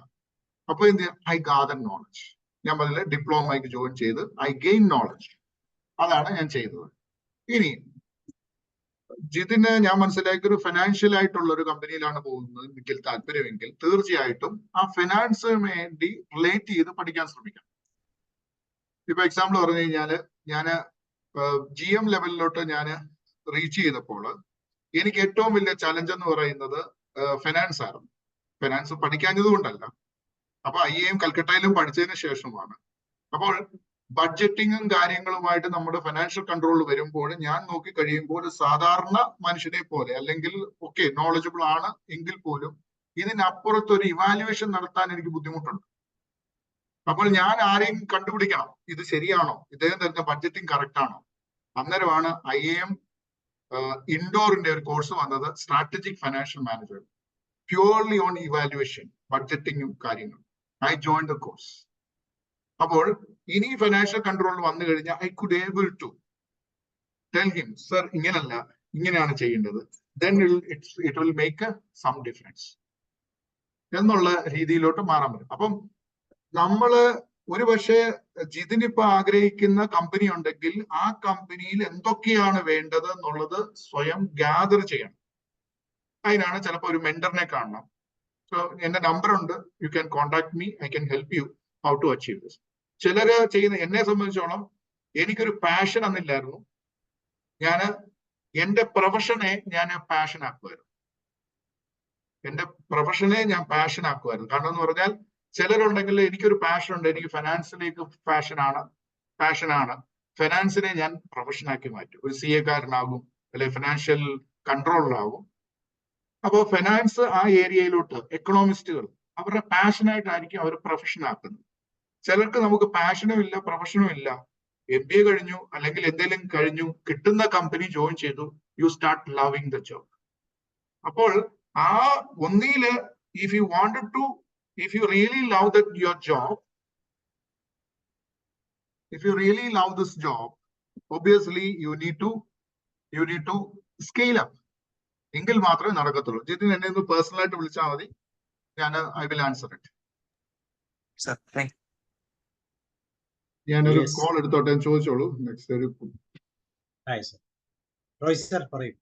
അപ്പൊ എന്ത് ഐ ഗാദർ നോളജ്. ഞാൻ പറഞ്ഞില്ല, ഡിപ്ലോമയ്ക്ക് ജോയിൻ ചെയ്ത് ഐ ഗെയിൻ നോളജ്. അതാണ് ഞാൻ ചെയ്തത്. ഇനി ജിതിന് ഞാൻ മനസ്സിലാക്കിയ ഒരു ഫിനാൻഷ്യൽ ആയിട്ടുള്ള ഒരു കമ്പനിയിലാണ് പോകുന്നത് എനിക്ക് താല്പര്യമെങ്കിൽ തീർച്ചയായിട്ടും ആ ഫിനാൻസിന് വേണ്ടി റിലേറ്റ് ചെയ്ത് പഠിക്കാൻ ശ്രമിക്കാം. ഇപ്പൊ എക്സാമ്പിൾ പറഞ്ഞു കഴിഞ്ഞാല് ഞാൻ GM ലെവലിലോട്ട് ഞാൻ റീച്ച് ചെയ്തപ്പോൾ എനിക്ക് ഏറ്റവും വലിയ ചലഞ്ച് എന്ന് പറയുന്നത് ഫിനാൻസ് ആയിരുന്നു. ഫിനാൻസ് പഠിക്കാഞ്ഞത് കൊണ്ടല്ല, അപ്പൊ IIM കൽക്കട്ടയിലും പഠിച്ചതിന് ശേഷമാണ്. അപ്പോൾ ബഡ്ജറ്റിങ്ങും കാര്യങ്ങളുമായിട്ട് നമ്മുടെ ഫിനാൻഷ്യൽ കൺട്രോൾ വരുമ്പോൾ ഞാൻ നോക്കി കഴിയുമ്പോൾ സാധാരണ മനുഷ്യനെ പോലെ, അല്ലെങ്കിൽ നോളജബിൾ ആണ് എങ്കിൽ പോലും ഇതിനപ്പുറത്ത് ഒരു ഇവാലുവേഷൻ നടത്താൻ എനിക്ക് ബുദ്ധിമുട്ടുണ്ട്. അപ്പോൾ ഞാൻ ആരെയും കണ്ടുപിടിക്കണം, ഇത് ശരിയാണോ, ഇദ്ദേഹം തന്നെ ബഡ്ജറ്റിംഗ് കറക്റ്റ് ആണോ. അന്നേരമാണ് IIM ഇൻഡോറിന്റെ ഒരു കോഴ്സ് വന്നത്, strategic financial manager, purely on evaluation, ബഡ്ജറ്റിങ്ങും കാര്യങ്ങളും. I join the course. അപ്പോൾ ഇനി ഫൈനാൻഷ്യൽ കൺട്രോൾ വന്നു കഴിഞ്ഞാൽ I could able to tell him, sir ഇങ്ങനല്ല, ഇങ്ങനെയാണ് ചെയ്യേണ്ടത്, then it will make some difference എന്നുള്ള രീതിയിലോട്ട് മാറാൻ പറ്റും. അപ്പം നമ്മള് ഒരു പക്ഷേ ജിതിനിപ്പോ ആഗ്രഹിക്കുന്ന കമ്പനി ഉണ്ടെങ്കിൽ ആ കമ്പനിയിൽ എന്തൊക്കെയാണ് വേണ്ടത് എന്നുള്ളത് സ്വയം ഗ്യാദർ ചെയ്യണം. അതിനാണ് ചിലപ്പോൾ ഒരു മെന്ററിനെ കാണണം. സോ എന്റെ നമ്പർ ഉണ്ട്, you can contact me, I can help you how to achieve this. ചിലര് ചെയ്യുന്ന, എന്നെ സംബന്ധിച്ചോളം എനിക്കൊരു പാഷൻ അന്നില്ലായിരുന്നു. എന്റെ പ്രൊഫഷനെ ഞാൻ പാഷൻ ആക്കുമായിരുന്നു. എന്റെ പ്രൊഫഷനെ ഞാൻ പാഷൻ ആക്കുമായിരുന്നു. കാരണം എന്ന് പറഞ്ഞാൽ ചിലരുണ്ടെങ്കിൽ എനിക്കൊരു പാഷൻ ഉണ്ട്, എനിക്ക് ഫിനാൻസിലേക്ക് പാഷനാണ്, ഫിനാൻസിനെ ഞാൻ പ്രൊഫഷനാക്കി മാറ്റും. ഒരു CA കാരനാകും, അല്ലെങ്കിൽ ഫിനാൻഷ്യൽ കൺട്രോളറാകും. അപ്പോൾ ഫിനാൻസ് ആ ഏരിയയിലോട്ട് എക്കണോമിസ്റ്റുകൾ അവരുടെ പാഷനായിട്ടായിരിക്കും അവർ പ്രൊഫഷൻ ആക്കുന്നത്. ചിലർക്ക് നമുക്ക് പാഷനും ഇല്ല, പ്രൊഫഷനും ഇല്ല, MBA കഴിഞ്ഞു അല്ലെങ്കിൽ എന്തെങ്കിലും കഴിഞ്ഞു, കിട്ടുന്ന കമ്പനി ജോയിൻ ചെയ്തു, you start loving the job. അപ്പോൾ ആ ഒന്നില് if you really love your job, if you really love this job, obviously you need to scale up. എങ്കിൽ മാത്രമേ നടക്കത്തുള്ളൂ. ജിതിൻ എന്നെ ഒന്ന് പേഴ്സണൽ ആയിട്ട് വിളിച്ചാൽ മതി, I will answer it. ഞാനൊരു കോൾ എടുത്തോട്ടെ, ചോദിച്ചോളൂ. നെക്സ്റ്റ് ഒരു റോയ് സർ പറയൂ.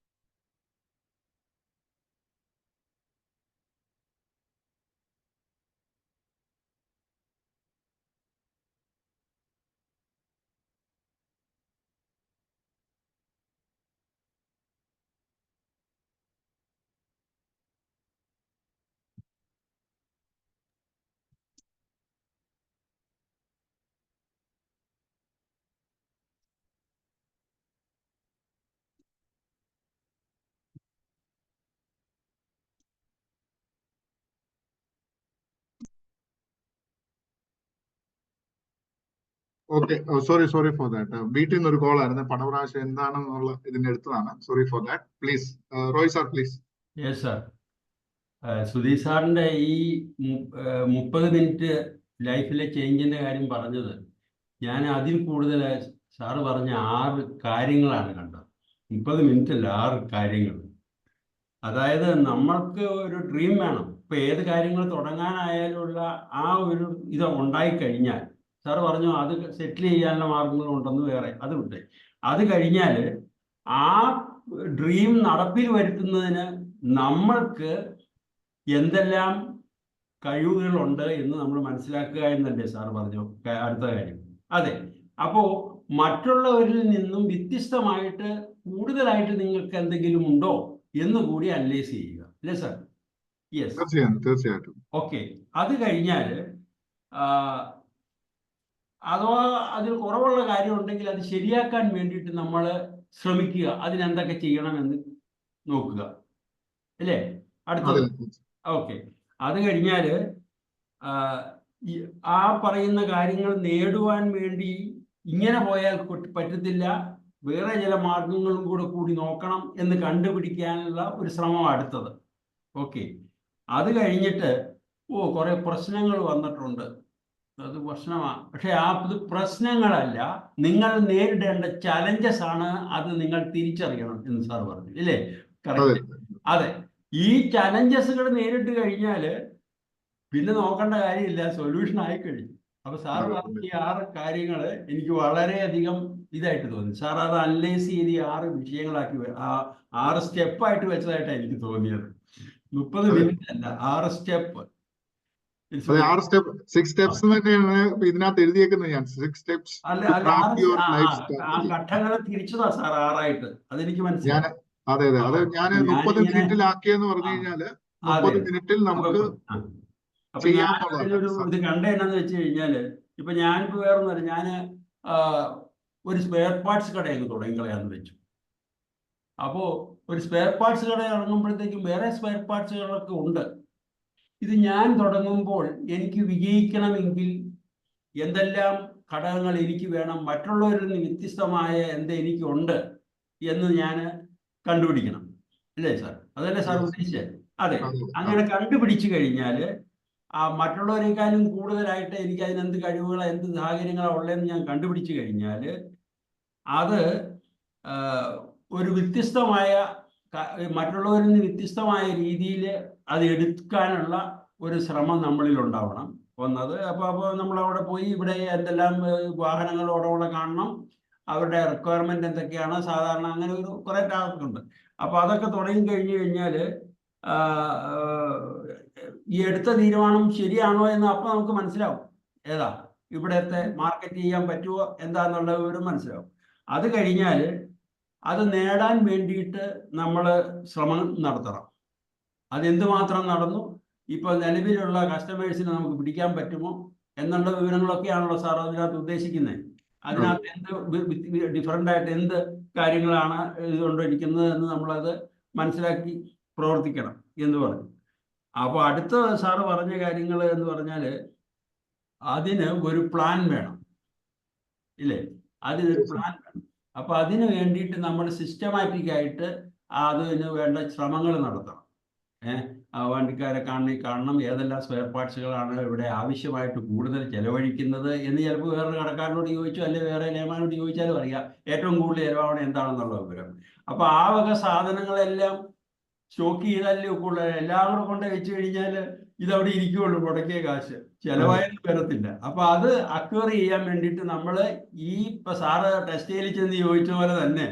Okay, sorry for that. വീട്ടിൽ നിന്ന് ഒരു കോൾ ആയിരുന്നു, പണപ്രാവശ്യം എന്താണെന്നുള്ള ഇതിന്റെ എടുത്തതാണ്. Sorry for that. Please Roy sir, please. Yes sir. Sudheer സാറിന്റെ ഈ 30 മിനിറ്റ് ലൈഫിലെ ചേഞ്ചിന്റെ കാര്യം പറഞ്ഞത്, ഞാൻ അതിൽ കൂടുതൽ സാറ് പറഞ്ഞ 6 കാര്യങ്ങളാണ് കണ്ടത്. 30 മിനിറ്റല്ല, 6 കാര്യങ്ങൾ. അതായത് നമ്മൾക്ക് ഒരു ഡ്രീം വേണം. ഇപ്പൊ ഏത് കാര്യങ്ങൾ തുടങ്ങാനായാലുള്ള ആ ഒരു ഇത് ഉണ്ടായിക്കഴിഞ്ഞാൽ, സാറ് പറഞ്ഞു അത് സെറ്റിൽ ചെയ്യാനുള്ള മാർഗങ്ങളുണ്ടെന്ന്, വേറെ അത് വിട്ടെ. അത് കഴിഞ്ഞാൽ ആ ഡ്രീം നടപ്പിൽ വരുത്തുന്നതിന് നമ്മൾക്ക് എന്തെല്ലാം കഴിവുകളുണ്ട് എന്ന് നമ്മൾ മനസ്സിലാക്കുക എന്നല്ലേ സാർ പറഞ്ഞു അടുത്ത കാര്യം. അതെ, അപ്പോ മറ്റുള്ളവരിൽ നിന്നും വ്യത്യസ്തമായിട്ട് കൂടുതലായിട്ട് നിങ്ങൾക്ക് എന്തെങ്കിലും ഉണ്ടോ എന്ന് കൂടി അനലൈസ് ചെയ്യുക, അല്ലേ സാർ? യെസ്, തീർച്ചയായിട്ടും. ഓക്കെ. അത് കഴിഞ്ഞാൽ അഥവാ അതിൽ കുറവുള്ള കാര്യം ഉണ്ടെങ്കിൽ അത് ശരിയാക്കാൻ വേണ്ടിയിട്ട് നമ്മൾ ശ്രമിക്കുക, അതിനെന്തൊക്കെ ചെയ്യണമെന്ന് നോക്കുക, അല്ലേ? അടുത്തത്. ഓക്കെ. അത് കഴിഞ്ഞാൽ ആ പറയുന്ന കാര്യങ്ങൾ നേടുവാൻ വേണ്ടി ഇങ്ങനെ പോയാൽ പറ്റത്തില്ല, വേറെ ചില മാർഗങ്ങളും കൂടി നോക്കണം എന്ന് കണ്ടുപിടിക്കാനുള്ള ഒരു ശ്രമമാണ് അടുത്തത്. ഓക്കെ. അത് കഴിഞ്ഞിട്ട് കുറെ പ്രശ്നങ്ങൾ വന്നിട്ടുണ്ട്, അത് പ്രശ്നമാണ്, പക്ഷെ അത് പ്രശ്നങ്ങളല്ല, നിങ്ങൾ നേരിടേണ്ട ചലഞ്ചസ് ആണ്, അത് നിങ്ങൾ തിരിച്ചറിയണം എന്ന് സാർ പറഞ്ഞു, ഇല്ലേ? കറക്റ്റ്. അതെ, ഈ ചലഞ്ചസുകൾ നേരിട്ട് കഴിഞ്ഞാൽ പിന്നെ നോക്കേണ്ട കാര്യമില്ല, സൊല്യൂഷൻ ആയി കഴിഞ്ഞു. അപ്പൊ സാർ പറഞ്ഞ ഈ 6 കാര്യങ്ങൾ എനിക്ക് വളരെയധികം ഇതായിട്ട് തോന്നി. സാർ അത് അനലൈസ് ചെയ്ത് ഈ 6 വിഷയങ്ങളാക്കി 6 സ്റ്റെപ്പായിട്ട് വെച്ചതായിട്ടാണ് എനിക്ക് തോന്നിയത്. 30 മിനിറ്റ് അല്ല, 6 സ്റ്റെപ്പ്. 6 സ്റ്റെപ്സ് തന്നെയാണ് ഇതിനകത്ത് എഴുതിയേക്കുന്നത്. ഞാൻ 6 സ്റ്റെപ്സ് ആ ഘട്ടങ്ങളെ തിരിച്ചതാ സാർ 6ആയിട്ട്, അതെനിക്ക് മനസ്സിലായി. അതെ, അത് ഞാൻ 30 മിനിറ്റിലാക്കിയെന്ന് പറഞ്ഞു കഴിഞ്ഞാല് 30 മിനിറ്റിൽ നമുക്ക് അപ്പൊ ഞാനൊരു ഇത് കണ്ടെന്നു വെച്ച് കഴിഞ്ഞാല്, ഇപ്പൊ ഞാനിപ്പോ വേറൊന്നുമല്ല, ഞാൻ ഒരു സ്പെയർ പാർട്സ് കട അങ്ങ് തുടങ്ങിക്കളയാന്ന് വെച്ചു. അപ്പോ ഒരു സ്പെയർ പാർട്സ് കട ഇറങ്ങുമ്പോഴത്തേക്കും വേറെ സ്പെയർ പാർട്സുകളൊക്കെ ഉണ്ട്. ഇത് ഞാൻ തുടങ്ങുമ്പോൾ എനിക്ക് വിജയിക്കണമെങ്കിൽ എന്തെല്ലാം ഘടകങ്ങൾ എനിക്ക് വേണം, മറ്റുള്ളവരിൽ നിന്ന് വ്യത്യസ്തമായ എനിക്കുണ്ട് എന്ന് ഞാൻ കണ്ടുപിടിക്കണം, അല്ലേ സാർ? അതല്ലേ സാർ ഉദ്ദേശിച്ചത്? അതെ. അങ്ങനെ കണ്ടുപിടിച്ചു കഴിഞ്ഞാൽ മറ്റുള്ളവരെക്കാളും കൂടുതലായിട്ട് എനിക്ക് അതിനെന്ത് കഴിവുകളോ എന്ത് സാഹചര്യങ്ങളോ ഉള്ളതെന്ന് ഞാൻ കണ്ടുപിടിച്ചു കഴിഞ്ഞാൽ അത് ഒരു വ്യത്യസ്തമായ, മറ്റുള്ളവരിൽ നിന്ന് വ്യത്യസ്തമായ രീതിയിൽ അത് എടുക്കാനുള്ള ഒരു ശ്രമം നമ്മളിൽ ഉണ്ടാവണം. ഒന്നത് അപ്പോൾ നമ്മൾ അവിടെ പോയി ഇവിടെ എന്തെല്ലാം വാഹനങ്ങൾ ഓടോടെ കാണണം, അവരുടെ റിക്വയർമെന്റ് എന്തൊക്കെയാണ് സാധാരണ, അങ്ങനെ ഒരു കുറേ ടാസ്ക് ഉണ്ട്. അപ്പോൾ അതൊക്കെ തുടങ്ങി കഴിഞ്ഞു കഴിഞ്ഞാൽ ഈ എടുത്ത തീരുമാനം ശരിയാണോ എന്ന് അപ്പോൾ നമുക്ക് മനസ്സിലാവും, ഏതാ ഇവിടത്തെ മാർക്കറ്റ് ചെയ്യാൻ പറ്റുമോ എന്താന്നുള്ള വിവരം മനസ്സിലാവും. അത് കഴിഞ്ഞാൽ അത് നേടാൻ വേണ്ടിയിട്ട് നമ്മൾ ശ്രമം നടത്തണം. അതെന്തുമാത്രം നടന്നു, ഇപ്പോൾ നിലവിലുള്ള കസ്റ്റമേഴ്സിനെ നമുക്ക് പിടിക്കാൻ പറ്റുമോ എന്നുള്ള വിവരങ്ങളൊക്കെയാണല്ലോ സാർ അതിനകത്ത് ഉദ്ദേശിക്കുന്നത്. അതിനകത്ത് എന്ത് ഡിഫറൻ്റ് ആയിട്ട് എന്ത് കാര്യങ്ങളാണ് ഇതുകൊണ്ടിരിക്കുന്നത് എന്ന് നമ്മളത് മനസ്സിലാക്കി പ്രവർത്തിക്കണം എന്ന് പറഞ്ഞു. അപ്പോൾ അടുത്ത സാറ് പറഞ്ഞ കാര്യങ്ങൾ എന്ന് പറഞ്ഞാൽ അതിന് ഒരു പ്ലാൻ വേണം, ഇല്ലേ? അതിനൊരു പ്ലാൻ വേണം. അപ്പോൾ അതിന് വേണ്ടിയിട്ട് നമ്മൾ സിസ്റ്റമാറ്റിക് ആയിട്ട് അതിന് വേണ്ട ശ്രമങ്ങൾ നടത്തണം. വണ്ടിക്കാരെ കാണണം, ഏതെല്ലാം സ്പെയർ പാർട്സുകളാണ് ഇവിടെ ആവശ്യമായിട്ട് കൂടുതൽ ചെലവഴിക്കുന്നത് എന്ന് ചിലപ്പോൾ വേറൊരു കടക്കാരനോട് ചോദിച്ചോ അല്ലെങ്കിൽ വേറെ ലേമാനോട് ചോദിച്ചാലും അറിയാം ഏറ്റവും കൂടുതൽ ചിലവാണ് എന്താണെന്നുള്ള വിവരം. അപ്പോൾ ആ വക സാധനങ്ങളെല്ലാം സ്റ്റോക്ക് ചെയ്താലേ ഒക്കുള്ളൂ. എല്ലാം കൂടെ കൊണ്ട് വെച്ച് കഴിഞ്ഞാൽ ഇതവിടെ ഇരിക്കുകയുള്ളൂ, മുടക്കിയ കാശ് ചിലവായാലും വരത്തില്ല. അപ്പോൾ അത് അക്വയർ ചെയ്യാൻ വേണ്ടിയിട്ട് നമ്മൾ ഇപ്പം സാറ് ടെക്സ്റ്റൈലിൽ ചെന്ന് ചോദിച്ച പോലെ തന്നെ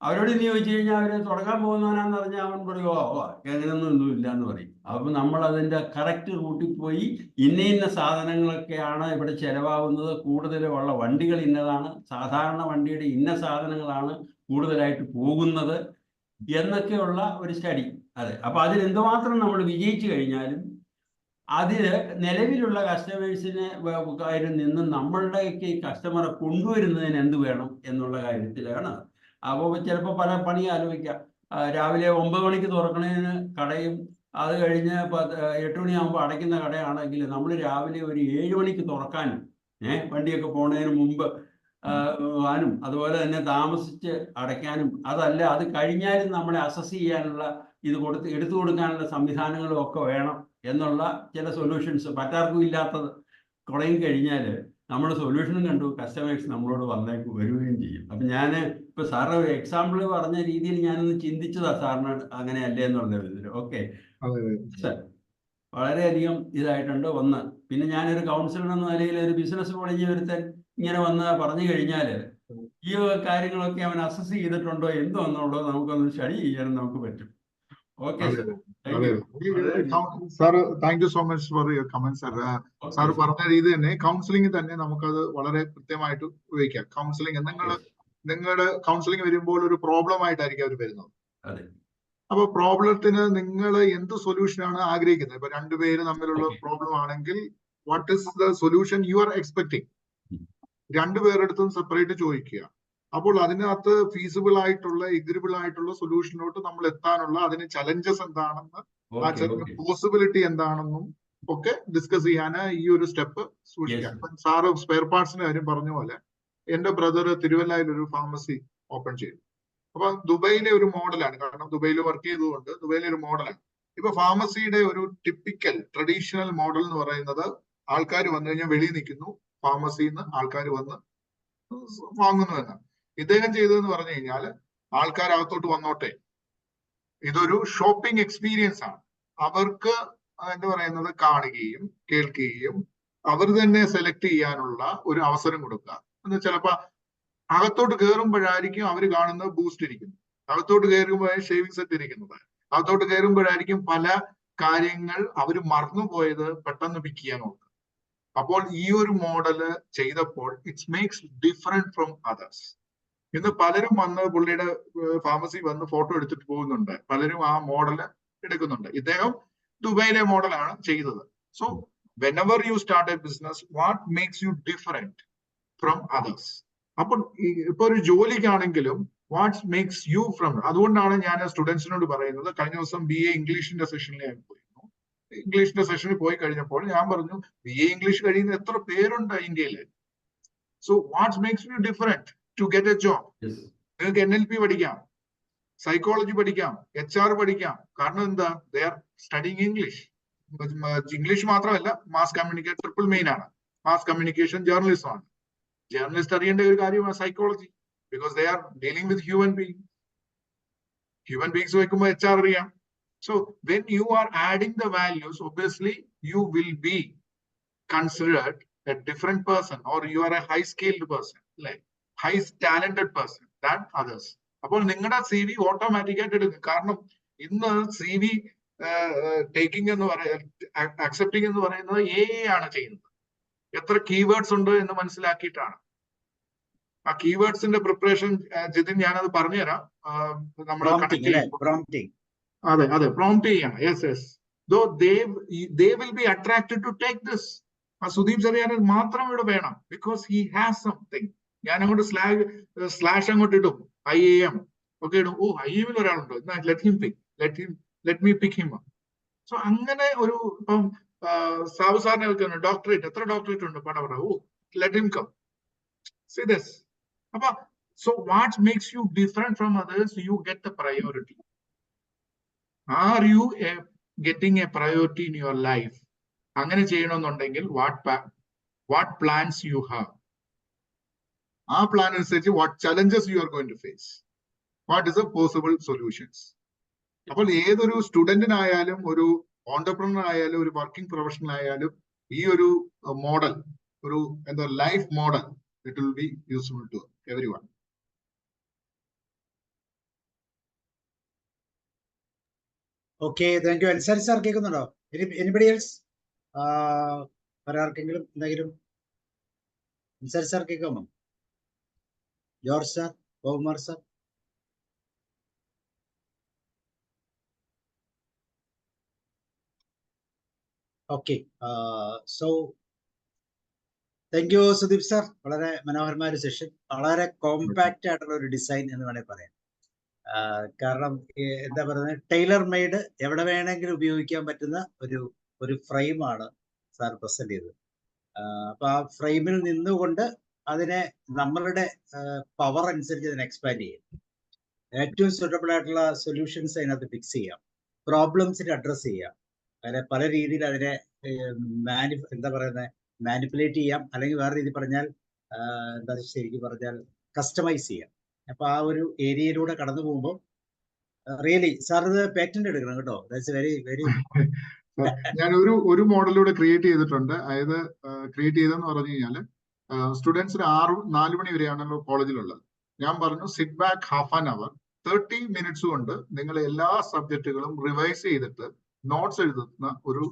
അവരോട് ഇനി ചോദിച്ചു കഴിഞ്ഞാൽ അവർ തുടങ്ങാൻ പോകുന്നവനാന്ന് പറഞ്ഞാൽ അവൻ പറയുമോ അങ്ങനെയൊന്നും ഇല്ല എന്ന് പറയും. അപ്പം നമ്മൾ അതിൻ്റെ കറക്റ്റ് റൂട്ടിൽ പോയി ഇന്ന സാധനങ്ങളൊക്കെയാണ് ഇവിടെ ചിലവാകുന്നത്, കൂടുതലുള്ള വണ്ടികൾ ഇന്നതാണ്, സാധാരണ വണ്ടിയുടെ ഇന്ന സാധനങ്ങളാണ് കൂടുതലായിട്ട് പോകുന്നത് എന്നൊക്കെയുള്ള ഒരു സ്റ്റഡി. അതെ, അപ്പോൾ അതിൽ എന്തുമാത്രം നമ്മൾ വിജയിച്ചു കഴിഞ്ഞാലും അതിൽ നിലവിലുള്ള കസ്റ്റമേഴ്സിനെ നിന്നും നമ്മളുടെയൊക്കെ കസ്റ്റമറെ കൊണ്ടുവരുന്നതിന് എന്ത് വേണം എന്നുള്ള കാര്യത്തിലാണ്. അപ്പോൾ ചിലപ്പോൾ പല പണി ആലോചിക്കാം. രാവിലെ 9 മണിക്ക് തുറക്കണതിന് കടയും അത് കഴിഞ്ഞ് 8 മണിയാകുമ്പോൾ അടയ്ക്കുന്ന കടയാണെങ്കിൽ നമ്മൾ രാവിലെ ഒരു 7 മണിക്ക് തുറക്കാനും വണ്ടിയൊക്കെ പോകുന്നതിന് മുമ്പ് ആനും അതുപോലെ തന്നെ താമസിച്ച് അടയ്ക്കാനും, അതല്ല അത് കഴിഞ്ഞാലും നമ്മളെ അസസ് ചെയ്യാനുള്ള ഇത് എടുത്തു കൊടുക്കാനുള്ള സംവിധാനങ്ങളും ഒക്കെ വേണം എന്നുള്ള ചില സൊല്യൂഷൻസ് മറ്റാർക്കും ഇല്ലാത്തത് തുടങ്ങി കഴിഞ്ഞാൽ നമ്മൾ സൊല്യൂഷനും കണ്ടു കസ്റ്റമേഴ്സ് നമ്മളോട് വരികയും ചെയ്യും. അപ്പം ഞാൻ ഇപ്പോൾ സാറ് എക്സാമ്പിൾ പറഞ്ഞ രീതിയിൽ ഞാനൊന്ന് ചിന്തിച്ചതാ സാറിന് അങ്ങനെയല്ലേ എന്നുള്ള ഇതിൽ. ഓക്കെ സാർ, വളരെയധികം ഇതായിട്ടുണ്ട്. ഒന്ന്, പിന്നെ ഞാനൊരു കൗൺസിലർ എന്ന നിലയിൽ ഒരു ബിസിനസ് കോളേജിൽ ഒരുത്തൻ ഇങ്ങനെ വന്ന് പറഞ്ഞു കഴിഞ്ഞാൽ ഈ കാര്യങ്ങളൊക്കെ അവൻ അസസ് ചെയ്തിട്ടുണ്ടോ എന്തോ എന്നുള്ളത് നമുക്കൊന്ന് സ്റ്റഡി ചെയ്യാനും നമുക്ക് പറ്റും. ഓക്കെ അതെ സർ, അതെ sir, thank you so much for your comment sir. Sir പറഞ്ഞ രീതി തന്നെ കൗൺസിലിംഗ് തന്നെ നമുക്കത് വളരെ കൃത്യമായിട്ട് ഉപയോഗിക്കാം. കൗൺസിലിംഗ് നിങ്ങളുടെ കൗൺസിലിംഗ് വരുമ്പോൾ ഒരു പ്രോബ്ലം ആയിട്ടായിരിക്കും അവർ വരുന്നത്. അതെ, അപ്പൊ പ്രോബ്ലത്തിന് നിങ്ങൾ എന്ത് സൊല്യൂഷനാണ് ആഗ്രഹിക്കുന്നത്? ഇപ്പൊ രണ്ടുപേര് തമ്മിലുള്ള Okay. പ്രോബ്ലം ആണെങ്കിൽ what is the solution you are expecting? രണ്ടുപേരെടുത്തും സെപ്പറേറ്റ് ചോദിക്കുക. അപ്പോൾ അതിനകത്ത് ഫീസിബിൾ ആയിട്ടുള്ള എഗ്രിബിൾ ആയിട്ടുള്ള സൊല്യൂഷനിലോട്ട് നമ്മൾ എത്താനുള്ള അതിന് ചലഞ്ചസ് എന്താണെന്ന്, ആ ഓക്കെ പോസിബിലിറ്റി എന്താണെന്നും ഒക്കെ ഡിസ്കസ് ചെയ്യാൻ ഈ ഒരു സ്റ്റെപ്പ് സൂക്ഷിക്കാം. ഇപ്പം സാറ് സ്പെയർ പാർട്സിന്റെ കാര്യം പറഞ്ഞ പോലെ എന്റെ ബ്രദർ തിരുവല്ലയിൽ ഒരു ഫാർമസി ഓപ്പൺ ചെയ്തു. അപ്പൊ ദുബൈയിലെ ഒരു മോഡലാണ്, കാരണം ദുബൈയിൽ വർക്ക് ചെയ്തതുകൊണ്ട് ദുബൈയിലെ ഒരു മോഡലാണ്. ഇപ്പൊ ഫാർമസിയുടെ ഒരു ടിപ്പിക്കൽ ട്രഡീഷണൽ മോഡൽ എന്ന് പറയുന്നത് ആൾക്കാർ വന്നു കഴിഞ്ഞാൽ വെളിയിൽ നിൽക്കുന്നു, ഫാർമസിയിൽ നിന്ന് ആൾക്കാർ വന്ന് വാങ്ങുന്നു എന്നാണ്. ഇദ്ദേഹം ചെയ്തതെന്ന് പറഞ്ഞു കഴിഞ്ഞാൽ ആൾക്കാർ അകത്തോട്ട് വന്നോട്ടെ, ഇതൊരു ഷോപ്പിംഗ് എക്സ്പീരിയൻസ് ആണ്. അവർക്ക് എന്താ പറയുന്നത് കാണുകയും കേൾക്കുകയും അവർ തന്നെ സെലക്ട് ചെയ്യാനുള്ള ഒരു അവസരം കൊടുക്കുക. എന്ന് ചിലപ്പോ അകത്തോട്ട് കയറുമ്പോഴായിരിക്കും അവർ കാണുന്നത് ബൂസ്റ്റ് ഇരിക്കുന്നത്, അകത്തോട്ട് കയറുമ്പോഴാണ് ഷേവിംഗ് സെറ്റ് ഇരിക്കുന്നത്, അകത്തോട്ട് കയറുമ്പോഴായിരിക്കും പല കാര്യങ്ങൾ അവർ മറന്നുപോയത് പെട്ടെന്ന് പിക്ക് ചെയ്യാൻ നോക്കുക. അപ്പോൾ ഈ ഒരു മോഡല് ചെയ്തപ്പോൾ it's makes different from others. ഇന്ന് പലരും വന്ന് പുള്ളിയുടെ ഫാർമസി വന്ന് ഫോട്ടോ എടുത്തിട്ട് പോകുന്നുണ്ട്, പലരും ആ മോഡല് എടുക്കുന്നുണ്ട്. ഇദ്ദേഹം ദുബൈയിലെ മോഡലാണ് ചെയ്തത്. So whenever you start a business, what makes you different from others? അപ്പോൾ ഇപ്പൊ ഒരു ജോലിക്കാണെങ്കിലും വാട്ട് മേക്സ് യു ഫ്രം, അതുകൊണ്ടാണ് ഞാൻ സ്റ്റുഡൻസിനോട് പറയുന്നത്. കഴിഞ്ഞ ദിവസം BA ഇംഗ്ലീഷിന്റെ സെഷനിൽ ഞാൻ പോയിരുന്നു. ഇംഗ്ലീഷിന്റെ സെഷനിൽ പോയി കഴിഞ്ഞപ്പോൾ ഞാൻ പറഞ്ഞു, BA ഇംഗ്ലീഷ് കഴിയുന്ന എത്ര പേരുണ്ട് ഇന്ത്യയിൽ? So what makes you different to get a job? നിങ്ങൾക്ക് NLP പഠിക്കാം, സൈക്കോളജി പഠിക്കാം, HR പഠിക്കാം. കാരണം എന്താ? They are studying English. English മാത്രമല്ല, മാസ് കമ്മ്യൂണിക്കേഷൻ ട്രിപ്പിൾ മെയിൻ ആണ്. മാസ് കമ്മ്യൂണിക്കേഷൻ ജേർണലിസം ആണ്. ജേർണലിസ്റ്റ് അറിയേണ്ട ഒരു കാര്യമാണ് psychology, because they are dealing with human beings വെക്കുമ്പോൾ HR അറിയാം. So when you are adding the values, obviously you will be considered a different person, or you R A high scaled person, അല്ലെ, high talented person than others. അപ്പോൾ നിങ്ങളുടെ CV automatic ആയിട്ട് എടുക്കും. കാരണം ഇന്ന് CV taking എന്ന് accepting എന്ന് പറയുന്നത് AI ആണ് ചെയ്യുന്നത്. എത്ര കീവേഡ്സ് ഉണ്ട് എന്ന് മനസ്സിലാക്കിയിട്ടാണ്. ആ കീവേഡ്സിന്റെ പ്രിപ്പറേഷൻ ജിതിൻ ഞാനത് പറഞ്ഞുതരാം. നമ്മൾ അതെ പ്രോംപ്റ്റ് ചെയ്യണം. Yes though they will be attracted to take this. ആ സുദീപ് ചെറിയാൻ മാത്രം ഇവിടെ വേണം, ബിക്കോസ് ഹി ഹാസ് സംതിങ്. ഞാൻ അങ്ങോട്ട് സ്ലാഷ് അങ്ങോട്ട് ഇടും, IAM ഒക്കെ ഇടും. ഓ, IAM ഒരാളുണ്ടോ, ലെറ്റ് മീ പിക്ക് ഹിം. സോ അങ്ങനെ ഒരു ഇപ്പം സാബു സാറിനെ വെക്കുന്നു, ഡോക്ടറേറ്റ്, എത്ര ഡോക്ടറേറ്റ് ഉണ്ട് പടപട, oh let him come. See this. അപ്പൊ so what makes you different from others? You get the priority. Are you getting a priority in your life? അങ്ങനെ ചെയ്യണമെന്നുണ്ടെങ്കിൽ what plans you have? ആ plan അനുസരിച്ച് what challenges you are going to face? What is the possible solutions? അപ്പോൾ ഏതൊരു സ്റ്റുഡന്റിനായാലും, ഒരു entrepreneur ആയാലും, ഒരു working professional ആയാലും ഈ ഒരു മോഡൽ, ഒരു എന്താ life model, it will be useful to everyone. Okay, thank you. Ansari sir കേൾക്കുന്നുണ്ടോ? Anybody else? ആർക്കെങ്കിലും എന്തെങ്കിലും? അൻസാരി സാർ കേൾക്കാമോ? George sir, Gokumar sir? Okay, so thank you Sudeep sir. വളരെ മനോഹരമായ ഒരു സെഷൻ, വളരെ കോമ്പാക്റ്റ് ആയിട്ടുള്ള ഒരു ഡിസൈൻ എന്ന് വേണമെങ്കിൽ പറയാം. കാരണം എന്താ പറയുന്നത്, ടൈലർ മെയ്ഡ്, എവിടെ വേണമെങ്കിലും ഉപയോഗിക്കാൻ പറ്റുന്ന ഒരു ഫ്രെയിമാണ് സാർ പ്രസന്റ് ചെയ്തത്. അപ്പൊ ആ ഫ്രെയിമിൽ നിന്നുകൊണ്ട് അതിനെ നമ്മളുടെ പവർ അനുസരിച്ച് അതിനെ എക്സ്പാൻഡ് ചെയ്യാം, ഏറ്റവും സൂട്ടബിൾ ആയിട്ടുള്ള സൊല്യൂഷൻസ് അതിനകത്ത് ഫിക്സ് ചെയ്യാം, പ്രോബ്ലംസിനെ അഡ്രസ് ചെയ്യാം, അങ്ങനെ പല രീതിയിൽ അതിനെ എന്താ പറയുന്നത്, മാനിപ്പുലേറ്റ് ചെയ്യാം, അല്ലെങ്കിൽ വേറെ രീതി പറഞ്ഞാൽ എന്താ ശരിക്കും പറഞ്ഞാൽ കസ്റ്റമൈസ് ചെയ്യാം. അപ്പൊ ആ ഒരു ഏരിയയിലൂടെ കടന്നു പോകുമ്പോൾ റിയലി സാർ ഇത് പേറ്റന്റ് എടുക്കണം കേട്ടോ. That's very very. ഞാൻ ഒരു മോഡലൂടെ ക്രിയേറ്റ് ചെയ്തിട്ടുണ്ട്. അതായത് ക്രിയേറ്റ് ചെയ്തെന്ന് പറഞ്ഞു കഴിഞ്ഞാൽ സ്റ്റുഡൻസിന് 4 മണി വരെയാണല്ലോ കോളേജിലുള്ളത്. ഞാൻ പറഞ്ഞു sit back half an hour 30 minutes കൊണ്ട് നിങ്ങൾ എല്ലാ സബ്ജക്റ്റുകളും റിവൈസ് ചെയ്തിട്ട് നോട്ട്സ് എഴുതുന്ന ഒരു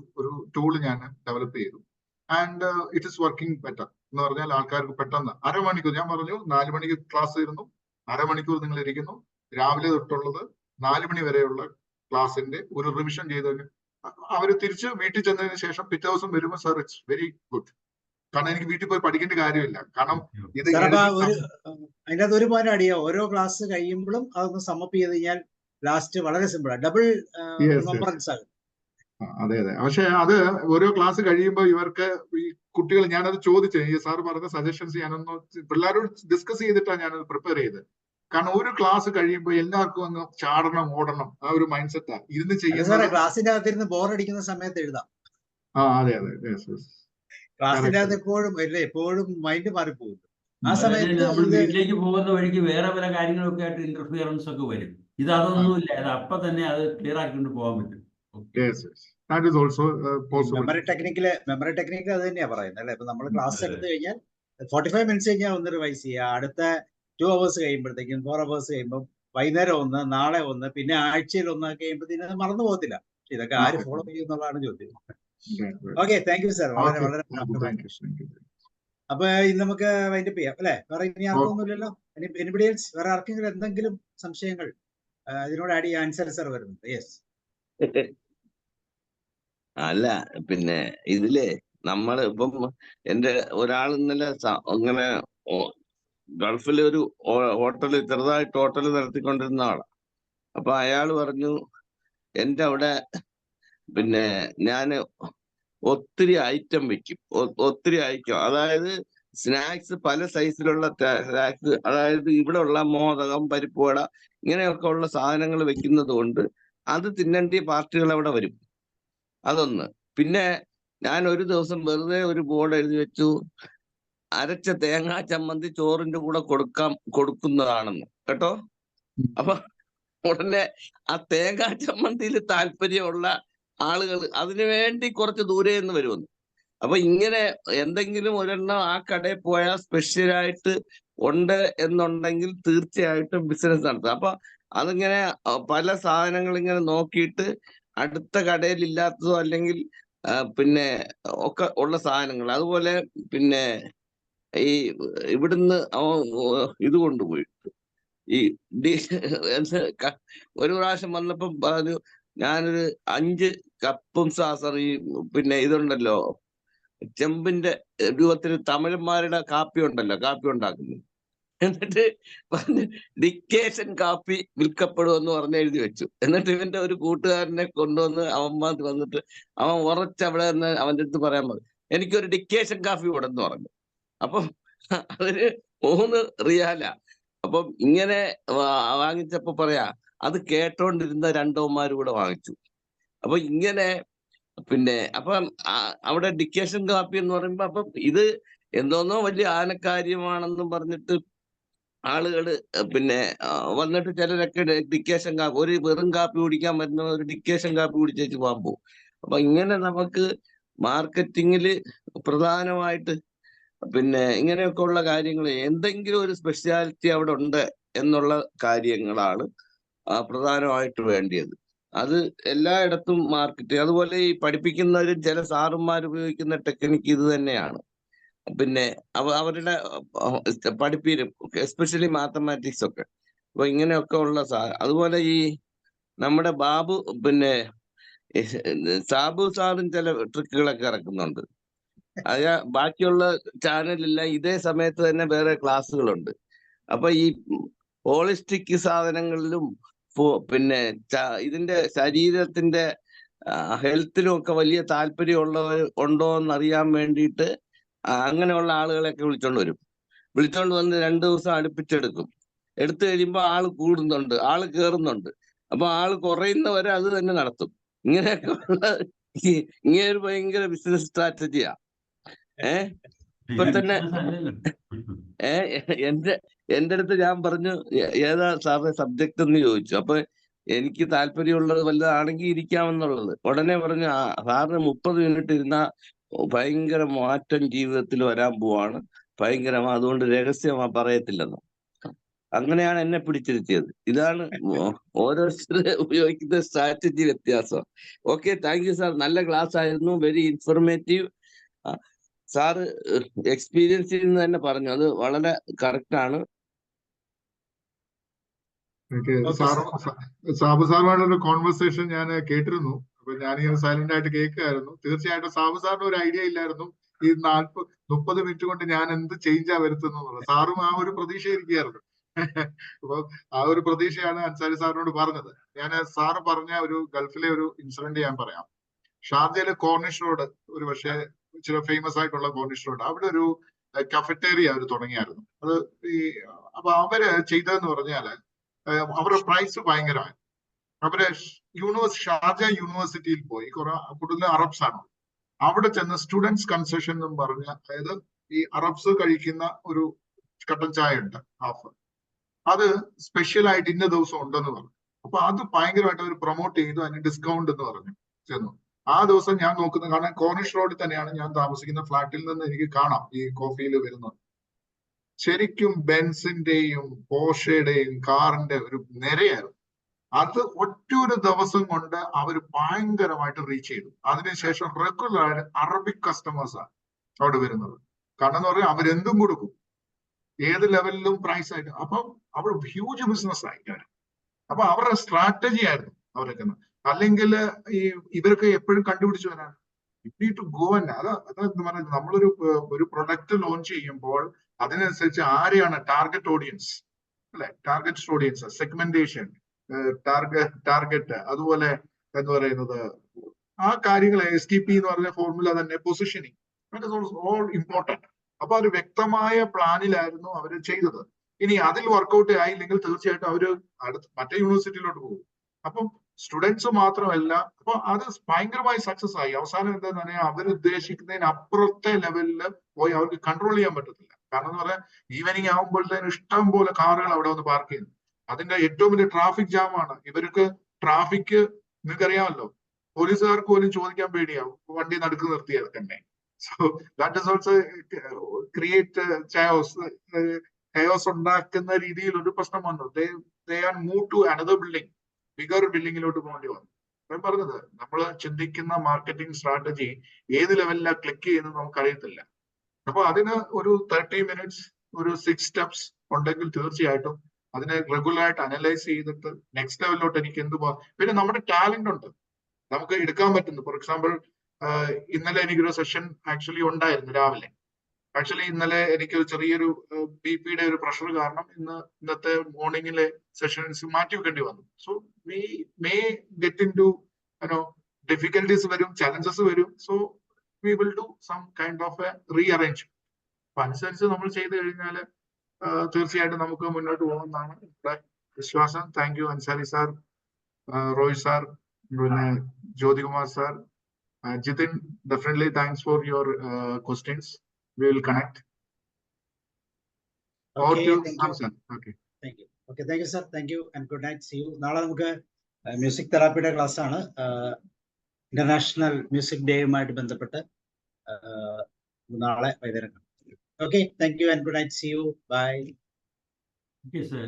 ടൂൾ ഞാൻ ഡെവലപ്പ് ചെയ്തു. And it is working better എന്ന് പറഞ്ഞാൽ ആൾക്കാർക്ക് പെട്ടെന്ന് അരമണിക്കൂർ, ഞാൻ പറഞ്ഞു 4 മണിക്ക് ക്ലാസ് ഇരുന്നു, അരമണിക്കൂർ നിങ്ങൾ ഇരിക്കുന്നു, രാവിലെ തൊട്ടുള്ളത് 4 മണി വരെയുള്ള ക്ലാസിന്റെ ഒരു റിവിഷൻ ചെയ്ത് അവർ തിരിച്ച് വീട്ടിൽ ചെന്നതിന് ശേഷം പിറ്റേ ദിവസം വരുമ്പോൾ സാർ ഇറ്റ്സ് വെരി ഗുഡ്. കാരണം എനിക്ക് വീട്ടിൽ പോയി പഠിക്കേണ്ട കാര്യമില്ല. കാരണം ഇത് അതിന്റെ അത് ഒരു പോയിന്റ് അടിയോ, ഓരോ ക്ലാസ് കഴിയുമ്പോഴും അതൊന്ന് സമ്മപ്പ് ചെയ്ത് കഴിഞ്ഞാൽ ലാസ്റ്റ് വളരെ സിമ്പിൾ ആണ്, ഡബിൾ റിമംബറൻസ് ആകും. അതെ അതെ. പക്ഷെ അത് ഓരോ ക്ലാസ് കഴിയുമ്പോൾ ഇവർക്ക് ഈ കുട്ടികൾ, ഞാനത് ചോദിച്ചു, ഈ സാർ പറഞ്ഞ സജഷൻസ് ഞാനൊന്ന് പിള്ളേരോട് ഡിസ്കസ് ചെയ്തിട്ടാണ് ഞാനത് പ്രിപ്പയർ ചെയ്തത്. കാരണം ഒരു ക്ലാസ് കഴിയുമ്പോൾ എല്ലാവർക്കും അങ്ങ് ചാടണം, ഓടണം, ആ ഒരു മൈൻഡ് സെറ്റാ ഇരുന്ന് ചെയ്യുന്നത്. ക്ലാസിന്റെ അകത്തിരുന്ന് ബോറടിക്കുന്ന സമയത്ത് എഴുതാം. അതെ അതെ. ക്ലാസിന്റെ അകത്ത് എപ്പോഴും മൈൻഡ് മാറിപ്പോകും. ആ സമയത്ത് നമ്മൾ വീട്ടിലേക്ക് പോകുന്ന വഴിക്ക് വേറെ പല കാര്യങ്ങളൊക്കെ ആയിട്ട് ഇന്റർഫിയറൻസ് ഒക്കെ വരും. അതൊന്നുമില്ല, അത് അപ്പൊ തന്നെ അത് ക്ലിയർ ആക്കിക്കൊണ്ട് പോകാൻ പറ്റും. മെമ്മറി ടെക്നിക്കില് അത് തന്നെയാ പറയുന്നത് അല്ലെ. ഇപ്പൊ നമ്മൾ ക്ലാസ് എടുത്തു കഴിഞ്ഞാൽ 45 മിനിറ്റ്സ് കഴിഞ്ഞാൽ ഒന്ന് റിവൈസ് ചെയ്യുക, അടുത്ത 2 hours കഴിയുമ്പോഴത്തേക്കും 4 hours കഴിയുമ്പോൾ വൈകുന്നേരം ഒന്ന്, നാളെ ഒന്ന്, പിന്നെ ആഴ്ചയിൽ ഒന്ന് കഴിയുമ്പോഴത്തേക്കും അത് മറന്നു പോകത്തില്ല. ഇതൊക്കെ ആര് ഫോളോ ചെയ്യുന്നുള്ളതാണ് ചോദ്യം. ഓക്കെ, താങ്ക് യു സാർ, വളരെ വളരെ. അപ്പൊ ഇന്ന് നമുക്ക് വൈൻഡപ്പ് ചെയ്യാം അല്ലെ. വേറെ ഇനി ആർക്കൊന്നുമില്ലല്ലോ. Anybody else? വേറെ ആർക്കെങ്കിലും എന്തെങ്കിലും സംശയങ്ങൾ ഇതിനോട് ആഡ് ചെയ്യാൻ ആൻസർ സാർ വരുന്നുണ്ട്? യെസ്. അല്ല, പിന്നെ ഇതില് നമ്മള് ഇപ്പം എന്റെ ഒരാൾ ഇന്നലെ ഇങ്ങനെ ഗൾഫിലെ ഒരു ഹോട്ടലിൽ ചെറുതായിട്ട് ഹോട്ടൽ നടത്തിക്കൊണ്ടിരുന്ന ആളാണ്. അപ്പൊ അയാൾ പറഞ്ഞു, എന്റെ അവിടെ പിന്നെ ഞാന് ഒത്തിരി ഐറ്റം വെക്കും, ഒത്തിരി ഐറ്റം, അതായത് സ്നാക്സ്, പല സൈസിലുള്ള സ്നാക്സ്, അതായത് ഇവിടെ ഉള്ള മോദകം, പരിപ്പുവട, ഇങ്ങനെയൊക്കെ ഉള്ള സാധനങ്ങൾ വെക്കുന്നത് കൊണ്ട് അത് തിന്നേണ്ട പാർട്ടികൾ അവിടെ വരും. അതൊന്ന്. പിന്നെ ഞാൻ ഒരു ദിവസം വെറുതെ ഒരു ബോർഡ് എഴുതി വെച്ചു, അരച്ച തേങ്ങാ ചമ്മന്തി ചോറിന്റെ കൂടെ കൊടുക്കുന്നതാണെന്ന് കേട്ടോ. അപ്പൊ ഉടനെ ആ തേങ്ങാ ചമ്മന്തിയിൽ താല്പര്യമുള്ള ആളുകൾ അതിനു വേണ്ടി കുറച്ച് ദൂരെ നിന്ന് വരുമെന്ന്. അപ്പൊ ഇങ്ങനെ എന്തെങ്കിലും ഒരെണ്ണം ആ കടയിൽ പോയാൽ സ്പെഷ്യലായിട്ട് ഉണ്ട് എന്നുണ്ടെങ്കിൽ തീർച്ചയായിട്ടും ബിസിനസ് നടത്തുക. അപ്പൊ അതിങ്ങനെ പല സാധനങ്ങൾ ഇങ്ങനെ നോക്കിയിട്ട് അടുത്ത കടയിൽ ഇല്ലാത്തതോ അല്ലെങ്കിൽ പിന്നെ ഒക്കെ ഉള്ള സാധനങ്ങൾ, അതുപോലെ പിന്നെ ഈ ഇവിടുന്ന് ഇത് കൊണ്ടുപോയിട്ട് ഈ ഒരു പ്രാവശ്യം വന്നപ്പം പറഞ്ഞു, ഞാനൊരു 5 കപ്പും സാസർ ഈ പിന്നെ ഇതുണ്ടല്ലോ ചെമ്പിന്റെ രൂപത്തിൽ തമിഴന്മാരുടെ കാപ്പി ഉണ്ടല്ലോ, കാപ്പി ഉണ്ടാക്കുന്നത്, എന്നിട്ട് ഡിക്കേഷൻ കാപ്പി വിൽക്കപ്പെടുമെന്ന് പറഞ്ഞ് എഴുതി വെച്ചു. എന്നിട്ട് ഇവന്റെ ഒരു കൂട്ടുകാരനെ കൊണ്ടുവന്ന് അവന്മാർ വന്നിട്ട് അവൻ ഉറച്ചവിടെ നിന്ന് അവന്റെ അടുത്ത് പറയാൻ പറഞ്ഞു, എനിക്കൊരു ഡിക്കേഷൻ കാപ്പി ഉടന്ന് പറഞ്ഞു. അപ്പം അതിന് 3 റിയാല. അപ്പം ഇങ്ങനെ വാങ്ങിച്ചപ്പോ പറയാ, അത് കേട്ടോണ്ടിരുന്ന 2 കൂടെ വാങ്ങിച്ചു. അപ്പൊ ഇങ്ങനെ പിന്നെ അപ്പം അവിടെ ഡിക്കേഷൻ കാപ്പി എന്ന് പറയുമ്പോ അപ്പം ഇത് എന്തോന്നോ വലിയ ആനക്കാര്യമാണെന്നും പറഞ്ഞിട്ട് ആളുകള് പിന്നെ വന്നിട്ട് ചിലരൊക്കെ ഡിക്കേഷൻ കാപ്പി, ഒരു വെറും കാപ്പി കുടിക്കാൻ പറ്റുന്ന ഒരു ഡിക്കേഷൻ കാപ്പി കുടിച്ചേച്ച് പോകാൻ പോകും. അപ്പൊ ഇങ്ങനെ നമുക്ക് മാർക്കറ്റിങ്ങില് പ്രധാനമായിട്ട് പിന്നെ ഇങ്ങനെയൊക്കെ ഉള്ള കാര്യങ്ങൾ, എന്തെങ്കിലും ഒരു സ്പെഷ്യാലിറ്റി അവിടെ ഉണ്ട് എന്നുള്ള കാര്യങ്ങളാണ് പ്രധാനമായിട്ട് വേണ്ടിയത്. അത് എല്ലായിടത്തും മാർക്കറ്റ്. അതുപോലെ ഈ പഠിപ്പിക്കുന്നവരും ചില സാറുമാർ ഉപയോഗിക്കുന്ന ടെക്നിക്ക് ഇത് തന്നെയാണ്. പിന്നെ അവരുടെ പഠിപ്പീരും എസ്പെഷ്യലി മാത്തമാറ്റിക്സ് ഒക്കെ. അപ്പൊ ഇങ്ങനെയൊക്കെ ഉള്ള അതുപോലെ ഈ നമ്മുടെ ബാബു പിന്നെ സാബു സാറും ചില ട്രിക്കുകളൊക്കെ ഇറക്കുന്നുണ്ട്. ബാക്കിയുള്ള ചാനലിലെല്ലാം ഇതേ സമയത്ത് തന്നെ വേറെ ക്ലാസ്സുകളുണ്ട്. അപ്പൊ ഈ ഹോളിസ്റ്റിക് സാധനങ്ങളിലും പിന്നെ ഇതിന്റെ ശരീരത്തിന്റെ ഹെൽത്തിലും ഒക്കെ വലിയ താല്പര്യമുള്ളവർ ഉണ്ടോ എന്നറിയാൻ വേണ്ടിയിട്ട് അങ്ങനെയുള്ള ആളുകളെയൊക്കെ വിളിച്ചോണ്ട് വന്ന് 2 ദിവസം അടുപ്പിച്ചെടുക്കും. എടുത്തു കഴിയുമ്പോൾ ആള് കൂടുന്നുണ്ട്, ആള് കയറുന്നുണ്ട്. അപ്പൊ ആള് കുറയുന്നവരെ അത് തന്നെ നടത്തും. ഇങ്ങനെയൊക്കെ ഉള്ള ഇങ്ങനെ ഒരു ഭയങ്കര ബിസിനസ് സ്ട്രാറ്റജിയാ. ഇപ്പൊ തന്നെ എന്റെ അടുത്ത് ഞാൻ പറഞ്ഞു, ഏതാ സാറിന്റെ സബ്ജക്ട് എന്ന് ചോദിച്ചു. അപ്പൊ എനിക്ക് താല്പര്യമുള്ളത് വല്ലതാണെങ്കിൽ ഇരിക്കാമെന്നുള്ളത്. ഉടനെ പറഞ്ഞു, സാറിന് 30 മിനിറ്റ് ഇരുന്നാ ഭയങ്കര മാറ്റം ജീവിതത്തിൽ വരാൻ പോവാണ്, ഭയങ്കരമാ, അതുകൊണ്ട് രഹസ്യമാ പറയത്തില്ലെന്ന്. അങ്ങനെയാണ് എന്നെ പിടിച്ചിരുത്തിയത്. ഇതാണ് ഓരോരുത്തര് ഉപയോഗിക്കുന്ന സ്ട്രാറ്റജി വ്യത്യാസം. Okay, thank you sir. നല്ല ക്ലാസ് ആയിരുന്നു, വെരി ഇൻഫോർമേറ്റീവ്. സാറ് എക്സ്പീരിയൻസിൽ നിന്ന് തന്നെ പറഞ്ഞു, അത് വളരെ കറക്റ്റ് ആണ്. സാബു സാറുമായിട്ടുള്ള കോൺവെർസേഷൻ ഞാൻ കേട്ടിരുന്നു. അപ്പൊ ഞാനിങ്ങനെ സൈലന്റ് ആയിട്ട് കേൾക്കുകയായിരുന്നു. തീർച്ചയായിട്ടും സാബു സാറിന് ഒരു ഐഡിയ ഇല്ലായിരുന്നു ഈ 30 മിനിറ്റ് കൊണ്ട് ഞാൻ എന്ത് ചേഞ്ചാ വരുത്തുന്നത്. സാറും ആ ഒരു പ്രതീക്ഷ ഇരിക്കുകയായിരുന്നു. അപ്പൊ ആ ഒരു പ്രതീക്ഷയാണ് അൻസാരി സാറിനോട് പറഞ്ഞത്. ഞാൻ സാറ് പറഞ്ഞ ഒരു ഗൾഫിലെ ഒരു ഇൻസിഡന്റ് ഞാൻ പറയാം. ഷാർജയിലെ കോർണിഷ് റോഡ്, ഒരു പക്ഷേ ചില ഫേമസ് ആയിട്ടുള്ള കോർണിഷ് റോഡ്, അവിടെ ഒരു കഫറ്റേറിയ അവർ തുടങ്ങിയായിരുന്നു. അത് അപ്പൊ അവര് ചെയ്തതെന്ന് പറഞ്ഞാല് അവരുടെ പ്രൈസ് ഭയങ്കരമായി. അവര് ഷാർജ യൂണിവേഴ്സിറ്റിയിൽ പോയി, കുറെ കൂടുതൽ അറബ്സ് ആണ് അവിടെ ചെന്ന് സ്റ്റുഡൻസ് കൺസെഷൻ എന്നും പറഞ്ഞ, അതായത് ഈ അറബ്സ് കഴിക്കുന്ന ഒരു കട്ടൻ ചായ ഉണ്ട് ഹാഫ്, അത് സ്പെഷ്യൽ ആയിട്ട് ഇന്ന ദിവസം ഉണ്ടെന്ന് പറഞ്ഞു. അപ്പൊ അത് ഭയങ്കരമായിട്ട് അവർ പ്രൊമോട്ട് ചെയ്തു, അതിന് ഡിസ്കൗണ്ട് എന്ന് പറഞ്ഞു ചെന്നു. ആ ദിവസം ഞാൻ നോക്കുന്നത്, കാരണം കോർണിഷ് റോഡിൽ തന്നെയാണ് ഞാൻ താമസിക്കുന്ന ഫ്ലാറ്റിൽ നിന്ന് എനിക്ക് കാണാം ഈ കോഫിയിൽ വരുന്നത്. ശരിക്കും ബെൻസിന്റെയും പോഷയുടെയും കാറിന്റെ ഒരു നിരയായിരുന്നു. അത് ഒറ്റൊരു ദിവസം കൊണ്ട് അവർ ഭയങ്കരമായിട്ട് റീച്ച് ചെയ്തു. അതിനുശേഷം റെഗുലർ അറബിക് കസ്റ്റമേഴ്സാണ് അവിടെ വരുന്നത്. കാരണം എന്ന് പറഞ്ഞാൽ അവരെന്തും കൊടുക്കും, ഏത് ലെവലിലും പ്രൈസ് ആയിട്ട്. അപ്പം അവർ ഹ്യൂജ് ബിസിനസ് ആയി. അപ്പൊ അവരുടെ സ്ട്രാറ്റജി ആയിരുന്നു അവരൊക്കെ. അല്ലെങ്കിൽ ഇവരൊക്കെ എപ്പോഴും കണ്ടുപിടിച്ചു വരാൻ ടു ഗോ തന്നെ. അതെന്ന് പറഞ്ഞാൽ നമ്മളൊരു പ്രൊഡക്റ്റ് ലോഞ്ച് ചെയ്യുമ്പോൾ അതിനനുസരിച്ച് ആരെയാണ് ടാർഗറ്റ് ഓഡിയൻസ്, അല്ലെ, ടാർഗറ്റ് ഓഡിയൻസ്, സെഗ്മെന്റേഷൻ, ടാർഗറ്റ്, അതുപോലെ എന്ന് പറയുന്നത് ആ കാര്യങ്ങൾ, STP എന്ന് പറഞ്ഞ ഫോർമുല തന്നെ, പൊസിഷനിങ്, ഓൾ ഇമ്പോർട്ടന്റ്. അപ്പൊ ഒരു വ്യക്തമായ പ്ലാനിലായിരുന്നു അവർ ചെയ്തത്. ഇനി അതിൽ വർക്കൗട്ട് ആയില്ലെങ്കിൽ തീർച്ചയായിട്ടും അവര് മറ്റേ യൂണിവേഴ്സിറ്റിയിലോട്ട് പോകും. അപ്പം സ്റ്റുഡൻസ് മാത്രമല്ല, അപ്പൊ അത് ഭയങ്കരമായി സക്സസ് ആയി. അവസാനം എന്താന്ന് പറഞ്ഞാൽ അവരുദ്ദേശിക്കുന്നതിന് അപ്പുറത്തെ ലെവലിൽ പോയി അവർക്ക് കൺട്രോൾ ചെയ്യാൻ പറ്റത്തില്ല. കാരണം എന്ന് പറഞ്ഞാൽ ഈവനിങ് ആകുമ്പോഴത്തേന് ഇഷ്ടം പോലെ കാറുകൾ അവിടെ വന്ന് പാർക്ക് ചെയ്യുന്നു. അതിന്റെ ഏറ്റവും വലിയ ട്രാഫിക് ജാമാണ്. ഇവർക്ക് ട്രാഫിക് നിങ്ങൾക്കറിയാമല്ലോ, പോലീസുകാർക്ക് പോലും ചോദിക്കാൻ പേടിയാവും വണ്ടി നടുക്ക് നിർത്തിയത് തന്നെ. So that is also create chaos ഉണ്ടാക്കുന്ന രീതിയിൽ ഒരു പ്രശ്നം വന്നു. They are move to another building, bigger ബിൽഡിങ്ങിലോട്ട് പോകേണ്ടി വന്നു. ഞാൻ പറഞ്ഞത്, നമ്മൾ ചിന്തിക്കുന്ന മാർക്കറ്റിംഗ് സ്ട്രാറ്റജി ഏത് ലെവലിലാണ് ക്ലിക്ക് ചെയ്യുന്നത് നമുക്കറിയത്തില്ല. അപ്പൊ അതിന് ഒരു 30 മിനിറ്റ്സ്, ഒരു 6 സ്റ്റെപ്സ് ഉണ്ടെങ്കിൽ തീർച്ചയായിട്ടും അതിനെ റെഗുലറായിട്ട് അനലൈസ് ചെയ്തിട്ട് നെക്സ്റ്റ് ലെവലിലോട്ട് എനിക്ക് എന്ത് പോകാം. പിന്നെ നമ്മുടെ ടാലന്റ് ഉണ്ട്, നമുക്ക് എടുക്കാൻ പറ്റുന്നു. ഫോർ എക്സാമ്പിൾ, ഇന്നലെ എനിക്കൊരു സെഷൻ ആക്ച്വലി ഉണ്ടായിരുന്നു രാവിലെ. ആക്ച്വലി ഇന്നലെ എനിക്കൊരു ചെറിയൊരു BP-യുടെ ഒരു പ്രഷർ കാരണം ഇന്നത്തെ മോർണിംഗിലെ സെഷൻസ് മാറ്റി വെക്കേണ്ടി വന്നു. So we may get into difficulties വരും, ചലഞ്ചസ് വരും. So we will do some kind of a rearrange. അപ്പൊ അനുസരിച്ച് നമ്മൾ ചെയ്തു കഴിഞ്ഞാൽ തീർച്ചയായിട്ടും നമുക്ക് മുന്നോട്ട് പോകുമെന്നാണ് നമ്മുടെ വിശ്വാസം. Thank you Ansari sir, Roy sir, പിന്നെ Jyothikumar sir, Jithin. Definitely thanks for your questions. We will connect. Okay, Okay, thank you. Okay. Thank you. Okay, thank you, sir. Thank you and good night. See you. നാളെ നമുക്ക് music തെറാപ്പിയുടെ class ആണ്. International music ഡേയുമായിട്ട് ബന്ധപ്പെട്ട് നാളെ വൈകുന്നേരം. Okay, thank you and good night. See you. Bye. Okay, sir.